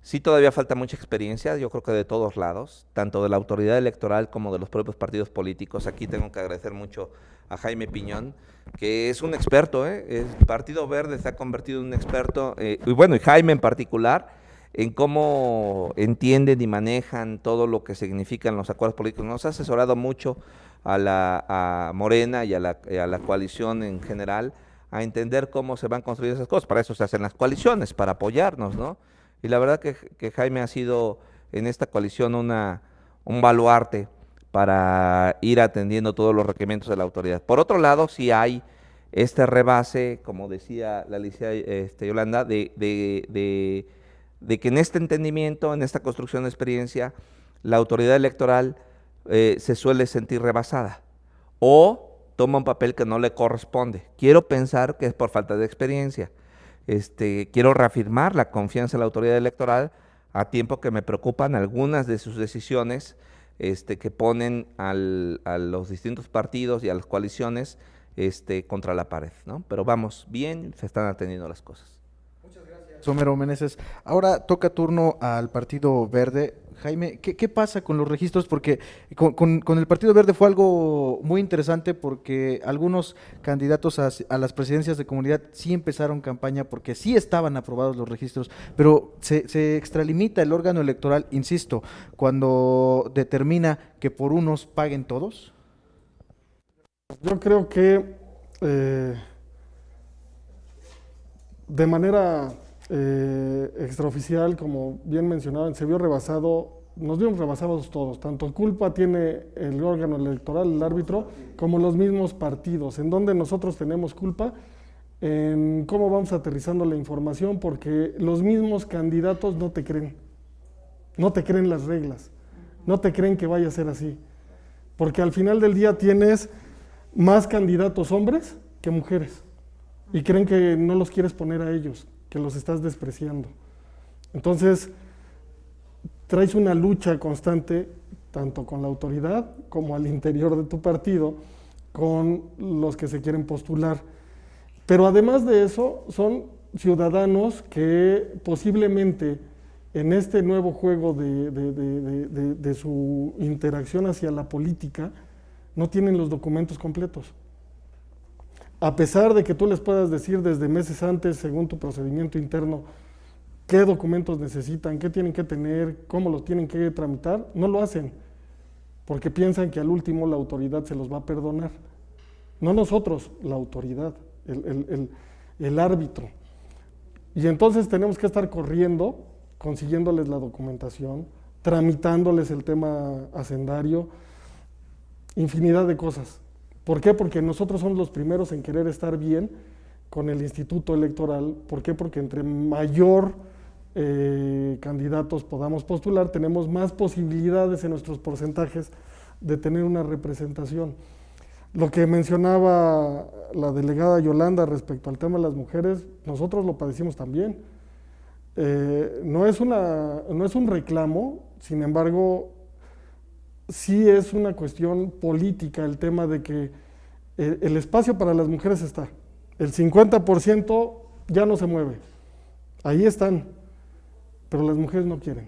sí todavía falta mucha experiencia, yo creo que de todos lados, tanto de la autoridad electoral como de los propios partidos políticos. Aquí tengo que agradecer mucho a Jaime Piñón, que es un experto, el Partido Verde se ha convertido en un experto, y Jaime en particular, en cómo entienden y manejan todo lo que significan los acuerdos políticos. Nos ha asesorado mucho a Morena y a la coalición en general a entender cómo se van construyendo esas cosas. Para eso se hacen las coaliciones, para apoyarnos, ¿no? Y la verdad que Jaime ha sido en esta coalición un baluarte para ir atendiendo todos los requerimientos de la autoridad. Por otro lado, sí hay este rebase, como decía la licenciada Yolanda, de que en este entendimiento, en esta construcción de experiencia, la autoridad electoral se suele sentir rebasada o toma un papel que no le corresponde. Quiero pensar que es por falta de experiencia. Quiero reafirmar la confianza en la autoridad electoral, a tiempo que me preocupan algunas de sus decisiones que ponen a los distintos partidos y a las coaliciones contra la pared, ¿no? Pero vamos bien, se están atendiendo las cosas. Homero Meneses. Ahora toca turno al Partido Verde. Jaime, ¿qué pasa con los registros? Porque con el Partido Verde fue algo muy interesante, porque algunos candidatos a las presidencias de comunidad sí empezaron campaña porque sí estaban aprobados los registros, pero se extralimita el órgano electoral, insisto, cuando determina que por unos paguen todos. Yo creo que de manera extraoficial, como bien mencionaban, se vio rebasado, nos vimos rebasados todos, tanto culpa tiene el órgano electoral, el árbitro, como los mismos partidos, en donde nosotros tenemos culpa en cómo vamos aterrizando la información, porque los mismos candidatos no te creen las reglas, no te creen que vaya a ser así, porque al final del día tienes más candidatos hombres que mujeres, y creen que no los quieres poner a ellos, que los estás despreciando. Entonces, traes una lucha constante, tanto con la autoridad como al interior de tu partido, con los que se quieren postular. Pero además de eso, son ciudadanos que posiblemente en este nuevo juego de su interacción hacia la política, no tienen los documentos completos. A pesar de que tú les puedas decir desde meses antes, según tu procedimiento interno, qué documentos necesitan, qué tienen que tener, cómo los tienen que tramitar, no lo hacen, porque piensan que al último la autoridad se los va a perdonar. No nosotros, la autoridad, el árbitro. Y entonces tenemos que estar corriendo, consiguiéndoles la documentación, tramitándoles el tema hacendario, infinidad de cosas. ¿Por qué? Porque nosotros somos los primeros en querer estar bien con el Instituto Electoral. ¿Por qué? Porque entre mayor candidatos podamos postular, tenemos más posibilidades en nuestros porcentajes de tener una representación. Lo que mencionaba la delegada Yolanda respecto al tema de las mujeres, nosotros lo padecimos también. No es un reclamo, sin embargo, sí es una cuestión política el tema de que el espacio para las mujeres está. El 50% ya no se mueve. Ahí están, pero las mujeres no quieren.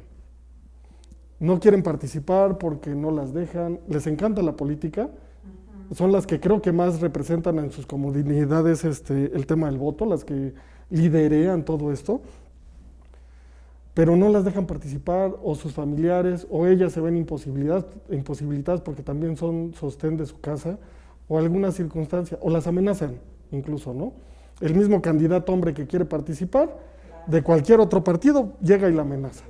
No quieren participar porque no las dejan. Les encanta la política. Son las que creo que más representan en sus comunidades el tema del voto, las que liderean todo esto. Pero no las dejan participar, o sus familiares, o ellas se ven imposibilitadas porque también son sostén de su casa, o alguna circunstancia, o las amenazan incluso, ¿no? El mismo candidato hombre que quiere participar, de cualquier otro partido, llega y la amenaza.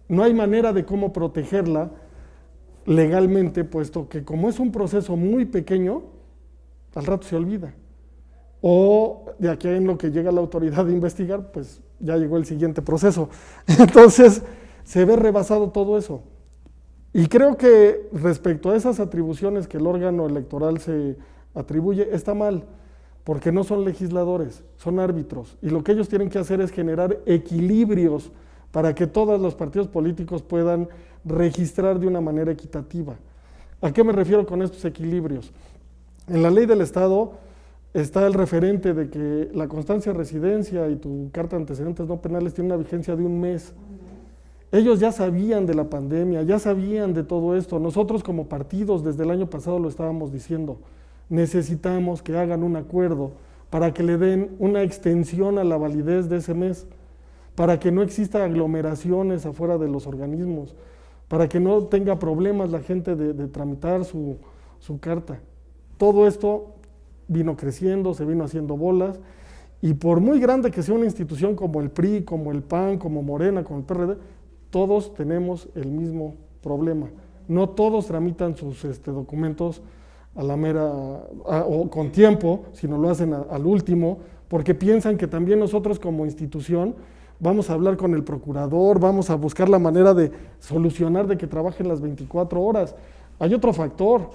No hay manera de cómo protegerla legalmente, puesto que como es un proceso muy pequeño, al rato se olvida. O de aquí en lo que llega la autoridad de investigar, pues ya llegó el siguiente proceso. Entonces, se ve rebasado todo eso. Y creo que respecto a esas atribuciones que el órgano electoral se atribuye, está mal, porque no son legisladores, son árbitros. Y lo que ellos tienen que hacer es generar equilibrios para que todos los partidos políticos puedan registrar de una manera equitativa. ¿A qué me refiero con estos equilibrios? En la ley del Estado está el referente de que la constancia de residencia y tu carta de antecedentes no penales tiene una vigencia de 1 mes. Ellos ya sabían de la pandemia, ya sabían de todo esto. Nosotros como partidos desde el año pasado lo estábamos diciendo. Necesitamos que hagan un acuerdo para que le den una extensión a la validez de ese mes, para que no exista aglomeraciones afuera de los organismos, para que no tenga problemas la gente de tramitar su carta. Todo esto vino creciendo, se vino haciendo bolas, y por muy grande que sea una institución como el PRI, como el PAN, como Morena, como el PRD, todos tenemos el mismo problema. No todos tramitan sus documentos a la mera, o con tiempo, sino lo hacen al último, porque piensan que también nosotros como institución vamos a hablar con el procurador, vamos a buscar la manera de solucionar, de que trabajen las 24 horas. Hay otro factor,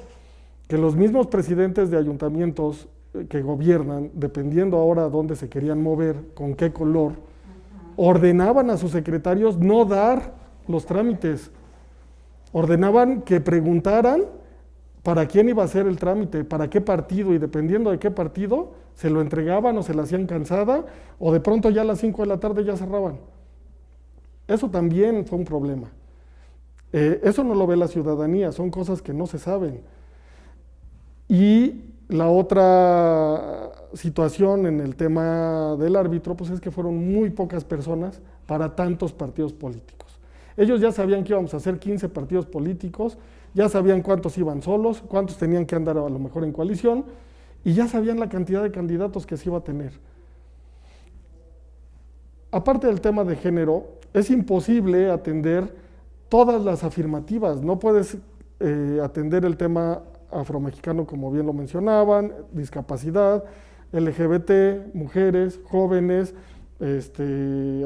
que los mismos presidentes de ayuntamientos que gobiernan, dependiendo ahora dónde se querían mover, con qué color, ordenaban a sus secretarios no dar los trámites, ordenaban que preguntaran para quién iba a ser el trámite, para qué partido, y dependiendo de qué partido, se lo entregaban o se la hacían cansada, o de pronto ya a las 5 de la tarde ya cerraban. Eso también fue un problema. Eso no lo ve la ciudadanía, son cosas que no se saben. Y la otra situación en el tema del árbitro, pues es que fueron muy pocas personas para tantos partidos políticos. Ellos ya sabían que íbamos a hacer 15 partidos políticos, ya sabían cuántos iban solos, cuántos tenían que andar a lo mejor en coalición, y ya sabían la cantidad de candidatos que se iba a tener. Aparte del tema de género, es imposible atender todas las afirmativas, no puedes atender el tema afromexicano, como bien lo mencionaban, discapacidad, LGBT, mujeres, jóvenes,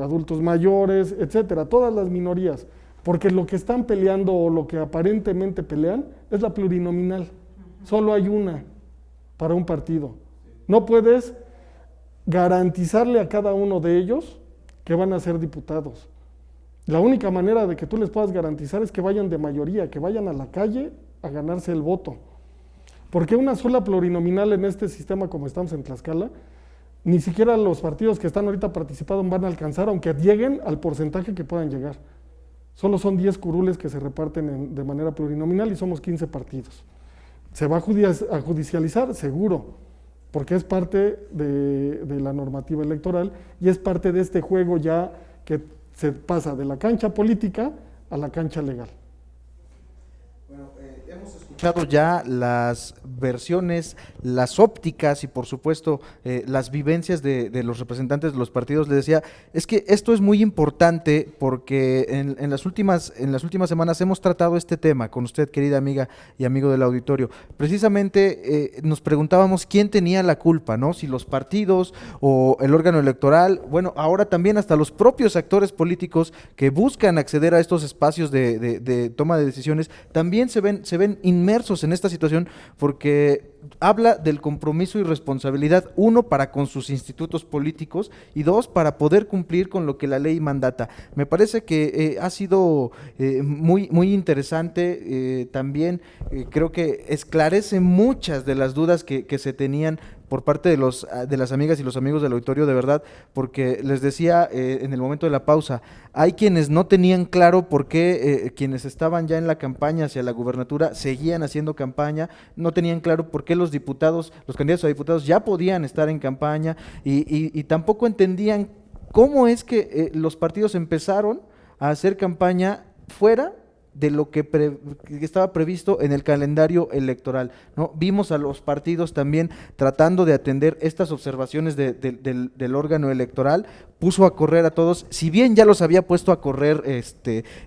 adultos mayores, etcétera, todas las minorías, porque lo que están peleando o lo que aparentemente pelean es la plurinominal. Solo hay una para un partido. No puedes garantizarle a cada uno de ellos que van a ser diputados. La única manera de que tú les puedas garantizar es que vayan de mayoría, que vayan a la calle a ganarse el voto. Porque una sola plurinominal en este sistema como estamos en Tlaxcala Ni siquiera los partidos que están ahorita participando van a alcanzar, aunque lleguen al porcentaje que puedan llegar. Solo son 10 curules que se reparten de manera plurinominal y somos 15 partidos. ¿Se va a judicializar? Seguro, porque es parte de la normativa electoral y es parte de este juego ya que se pasa de la cancha política a la cancha legal. Bueno, hemos escuchado ya las versiones, las ópticas y por supuesto las vivencias de los representantes de los partidos. Les decía, es que esto es muy importante porque en las últimas semanas hemos tratado este tema con usted, querida amiga y amigo del auditorio. Precisamente nos preguntábamos quién tenía la culpa, ¿no? Si los partidos o el órgano electoral, bueno, ahora también hasta los propios actores políticos que buscan acceder a estos espacios de toma de decisiones, también se ven inmersos en esta situación porque habla del compromiso y responsabilidad, uno, para con sus institutos políticos y dos, para poder cumplir con lo que la ley mandata. Me parece que ha sido muy interesante, también creo que esclarece muchas de las dudas que se tenían por parte de las amigas y los amigos del auditorio, de verdad, porque les decía en el momento de la pausa, hay quienes no tenían claro por qué quienes estaban ya en la campaña hacia la gubernatura seguían haciendo campaña, no tenían claro por qué los candidatos a diputados ya podían estar en campaña y tampoco entendían cómo es que los partidos empezaron a hacer campaña fuera de lo que estaba previsto en el calendario electoral, ¿no? Vimos a los partidos también tratando de atender estas observaciones del órgano electoral, puso a correr a todos, si bien ya los había puesto a correr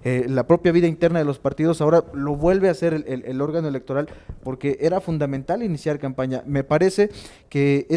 la propia vida interna de los partidos, ahora lo vuelve a hacer el órgano electoral porque era fundamental iniciar campaña. Me parece que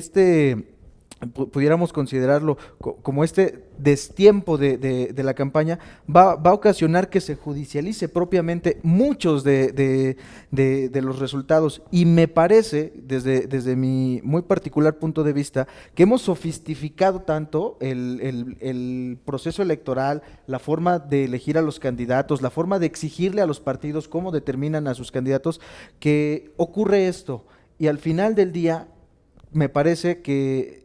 pudiéramos considerarlo como este destiempo de la campaña, va a ocasionar que se judicialice propiamente muchos de los resultados, y me parece, desde mi muy particular punto de vista, que hemos sofistificado tanto el proceso electoral, la forma de elegir a los candidatos, la forma de exigirle a los partidos cómo determinan a sus candidatos, que ocurre esto, y al final del día me parece que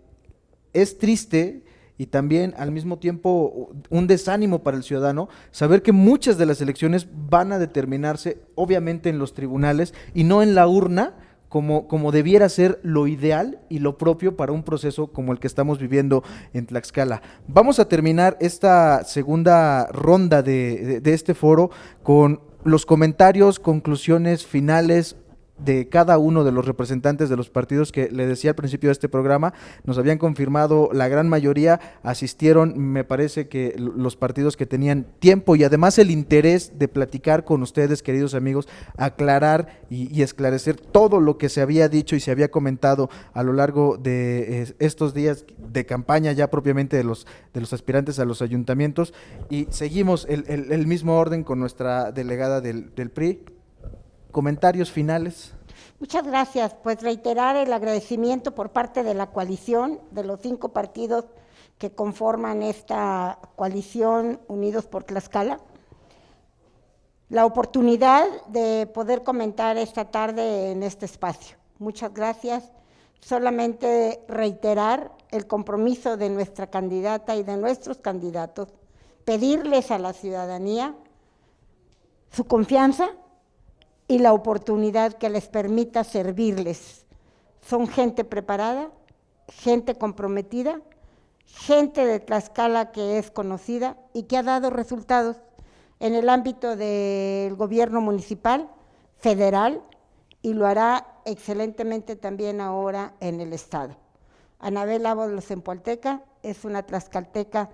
es triste y también al mismo tiempo un desánimo para el ciudadano saber que muchas de las elecciones van a determinarse obviamente en los tribunales y no en la urna, como debiera ser lo ideal y lo propio para un proceso como el que estamos viviendo en Tlaxcala. Vamos a terminar esta segunda ronda de este foro con los comentarios, conclusiones finales de cada uno de los representantes de los partidos que le decía al principio de este programa. Nos habían confirmado, la gran mayoría asistieron, me parece que los partidos que tenían tiempo y además el interés de platicar con ustedes, queridos amigos, aclarar y esclarecer todo lo que se había dicho y se había comentado a lo largo de estos días de campaña ya propiamente de los aspirantes a los ayuntamientos, y seguimos el mismo orden con nuestra delegada del PRI. ¿Comentarios finales? Muchas gracias. Pues reiterar el agradecimiento por parte de la coalición, de los 5 partidos que conforman esta coalición Unidos por Tlaxcala, la oportunidad de poder comentar esta tarde en este espacio. Muchas gracias. Solamente reiterar el compromiso de nuestra candidata y de nuestros candidatos, pedirles a la ciudadanía su confianza y la oportunidad que les permita servirles. Son gente preparada, gente comprometida, gente de Tlaxcala que es conocida y que ha dado resultados en el ámbito del gobierno municipal, federal, y lo hará excelentemente también ahora en el estado. Anabel Ábalos Zempoalteca es una tlaxcalteca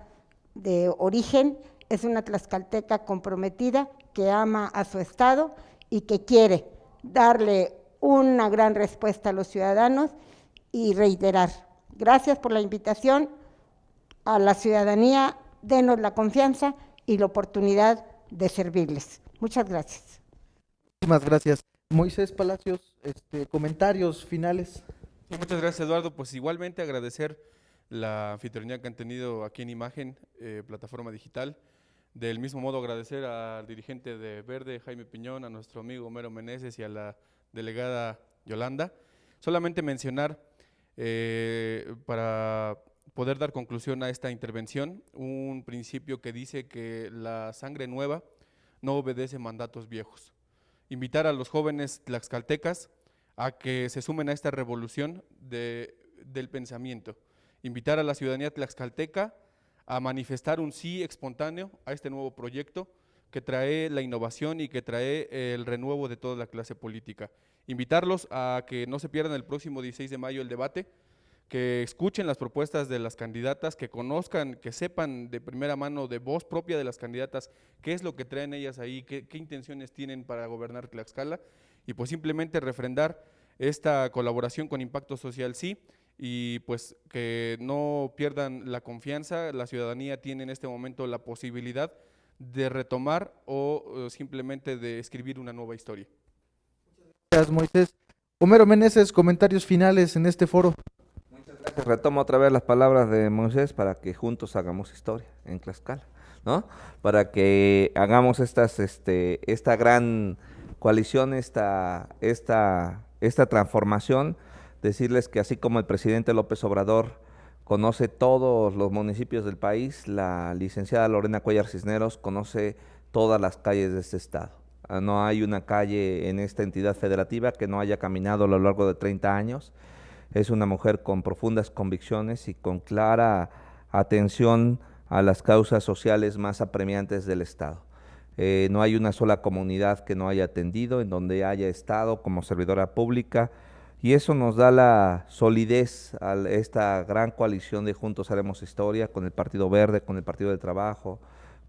de origen, es una tlaxcalteca comprometida que ama a su estado y que quiere darle una gran respuesta a los ciudadanos, y reiterar, gracias por la invitación a la ciudadanía, denos la confianza y la oportunidad de servirles. Muchas gracias. Muchísimas gracias. Moisés Palacios, comentarios finales. Sí, muchas gracias, Eduardo. Pues igualmente agradecer la anfitrionía que han tenido aquí en Imagen, plataforma digital. Del mismo modo agradecer al dirigente de Verde, Jaime Piñón, a nuestro amigo Homero Meneses y a la delegada Yolanda. Solamente mencionar para poder dar conclusión a esta intervención, un principio que dice que la sangre nueva no obedece mandatos viejos. Invitar a los jóvenes tlaxcaltecas a que se sumen a esta revolución del pensamiento. Invitar a la ciudadanía tlaxcalteca a manifestar un sí espontáneo a este nuevo proyecto que trae la innovación y que trae el renuevo de toda la clase política. Invitarlos a que no se pierdan el próximo 16 de mayo el debate, que escuchen las propuestas de las candidatas, que conozcan, que sepan de primera mano, de voz propia de las candidatas, qué es lo que traen ellas ahí, qué intenciones tienen para gobernar Tlaxcala, y pues simplemente refrendar esta colaboración con Impacto Social Sí, y pues que no pierdan la confianza. La ciudadanía tiene en este momento la posibilidad de retomar o simplemente de escribir una nueva historia. Gracias, Moisés. Homero Meneses, comentarios finales en este foro. Retomo otra vez las palabras de Moisés para que juntos hagamos historia en Tlaxcala, ¿no? Para que hagamos esta gran coalición, esta transformación. Decirles que así como el presidente López Obrador conoce todos los municipios del país, la licenciada Lorena Cuellar Cisneros conoce todas las calles de este estado. No hay una calle en esta entidad federativa que no haya caminado a lo largo de 30 años. Es una mujer con profundas convicciones y con clara atención a las causas sociales más apremiantes del estado. No hay una sola comunidad que no haya atendido, en donde haya estado como servidora pública, y eso nos da la solidez a esta gran coalición de Juntos Haremos Historia, con el Partido Verde, con el Partido del Trabajo,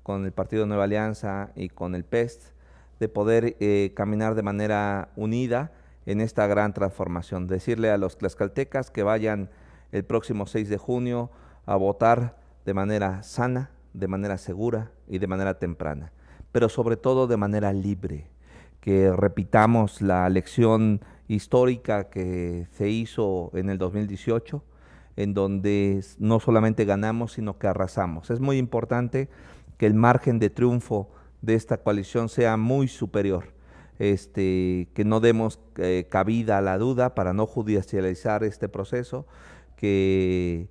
con el Partido Nueva Alianza y con el PEST, de poder caminar de manera unida en esta gran transformación. Decirle a los tlaxcaltecas que vayan el próximo 6 de junio a votar de manera sana, de manera segura y de manera temprana, pero sobre todo de manera libre, que repitamos la lección histórica que se hizo en el 2018, en donde no solamente ganamos, sino que arrasamos. Es muy importante que el margen de triunfo de esta coalición sea muy superior, que no demos cabida a la duda para no judicializar este proceso, que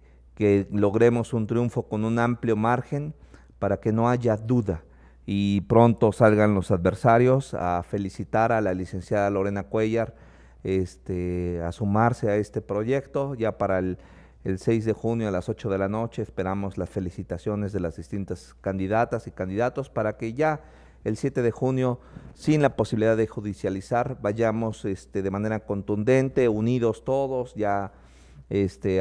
logremos un triunfo con un amplio margen para que no haya duda y pronto salgan los adversarios a felicitar a la licenciada Lorena Cuellar, a sumarse a este proyecto. Ya para el 6 de junio a las 8 de la noche esperamos las felicitaciones de las distintas candidatas y candidatos para que ya el 7 de junio, sin la posibilidad de judicializar, vayamos de manera contundente, unidos todos, ya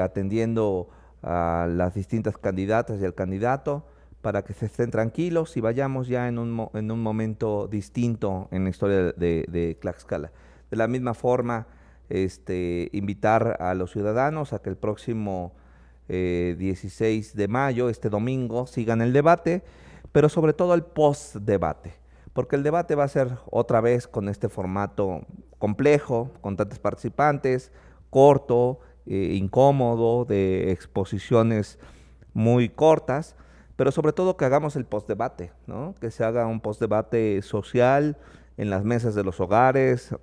atendiendo a las distintas candidatas y al candidato, para que se estén tranquilos y vayamos ya en un momento distinto en la historia de Tlaxcala. De la misma forma, invitar a los ciudadanos a que el próximo 16 de mayo, este domingo, sigan el debate, pero sobre todo el post-debate, porque el debate va a ser otra vez con este formato complejo, con tantos participantes, corto, incómodo, de exposiciones muy cortas, pero sobre todo que hagamos el post-debate, ¿no? Que se haga un post-debate social en las mesas de los hogares,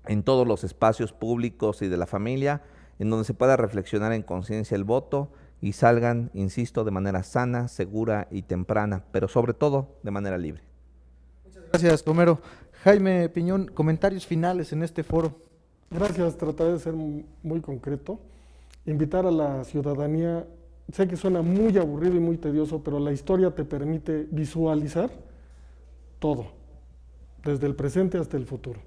en todos los espacios públicos y de la familia, en donde se pueda reflexionar en conciencia el voto y salgan, insisto, de manera sana, segura y temprana, pero sobre todo de manera libre. Muchas gracias, Homero. Jaime Piñón, comentarios finales en este foro. Gracias, trataré de ser muy concreto. Invitar a la ciudadanía, sé que suena muy aburrido y muy tedioso, pero la historia te permite visualizar todo, desde el presente hasta el futuro,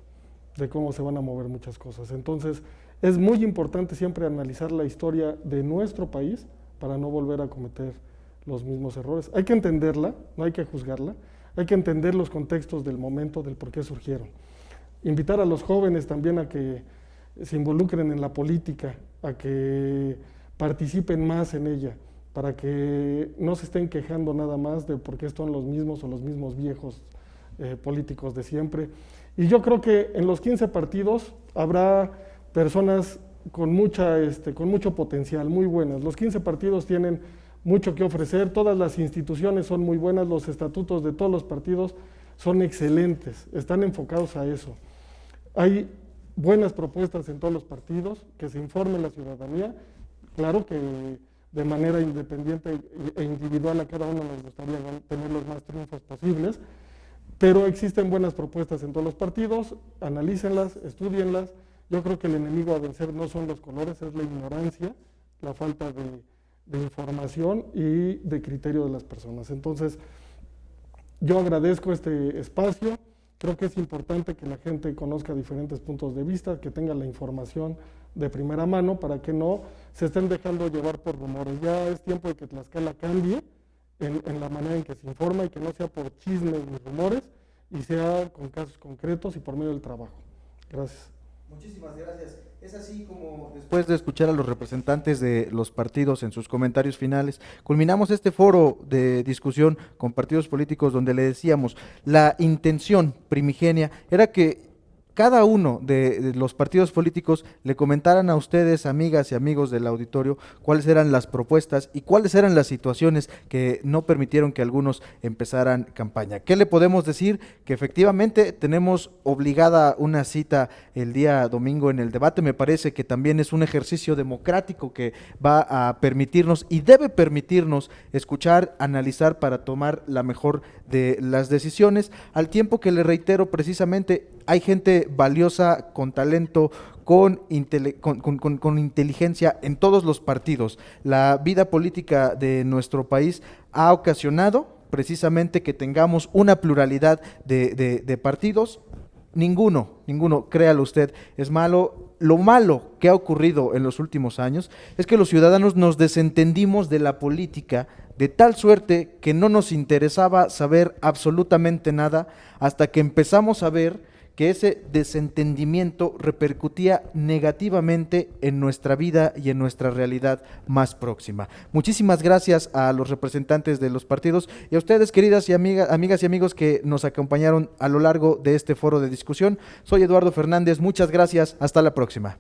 de cómo se van a mover muchas cosas. Entonces, es muy importante siempre analizar la historia de nuestro país para no volver a cometer los mismos errores. Hay que entenderla, no hay que juzgarla, hay que entender los contextos del momento, del por qué surgieron. Invitar a los jóvenes también a que se involucren en la política, a que participen más en ella, para que no se estén quejando nada más de por qué son los mismos o los mismos viejos políticos de siempre. Y yo creo que en los 15 partidos habrá personas con mucho potencial, muy buenas. Los 15 partidos tienen mucho que ofrecer, todas las instituciones son muy buenas, los estatutos de todos los partidos son excelentes, están enfocados a eso. Hay buenas propuestas en todos los partidos, que se informe la ciudadanía, claro que de manera independiente e individual a cada uno nos gustaría tener los más triunfos posibles, pero existen buenas propuestas en todos los partidos, analícenlas, estudienlas. Yo creo que el enemigo a vencer no son los colores, es la ignorancia, la falta de información y de criterio de las personas. Entonces, yo agradezco este espacio, creo que es importante que la gente conozca diferentes puntos de vista, que tenga la información de primera mano para que no se estén dejando llevar por rumores. Ya es tiempo de que Tlaxcala cambie en la manera en que se informa y que no sea por chismes ni rumores y sea con casos concretos y por medio del trabajo. Gracias. Muchísimas gracias. Es así como después de escuchar a los representantes de los partidos en sus comentarios finales, culminamos este foro de discusión con partidos políticos donde le decíamos, la intención primigenia era que cada uno de los partidos políticos le comentaran a ustedes, amigas y amigos del auditorio, cuáles eran las propuestas y cuáles eran las situaciones que no permitieron que algunos empezaran campaña. ¿Qué le podemos decir? Que efectivamente tenemos obligada una cita el día domingo en el debate. Me parece que también es un ejercicio democrático que va a permitirnos y debe permitirnos escuchar, analizar para tomar la mejor de las decisiones, al tiempo que le reitero precisamente, hay gente valiosa, con talento, con inteligencia en todos los partidos. La vida política de nuestro país ha ocasionado precisamente que tengamos una pluralidad de partidos. Ninguno, créalo usted, es malo. Lo malo que ha ocurrido en los últimos años es que los ciudadanos nos desentendimos de la política de tal suerte que no nos interesaba saber absolutamente nada hasta que empezamos a ver que ese desentendimiento repercutía negativamente en nuestra vida y en nuestra realidad más próxima. Muchísimas gracias a los representantes de los partidos y a ustedes, queridas y amigas y amigos que nos acompañaron a lo largo de este foro de discusión. Soy Eduardo Fernández, muchas gracias, hasta la próxima.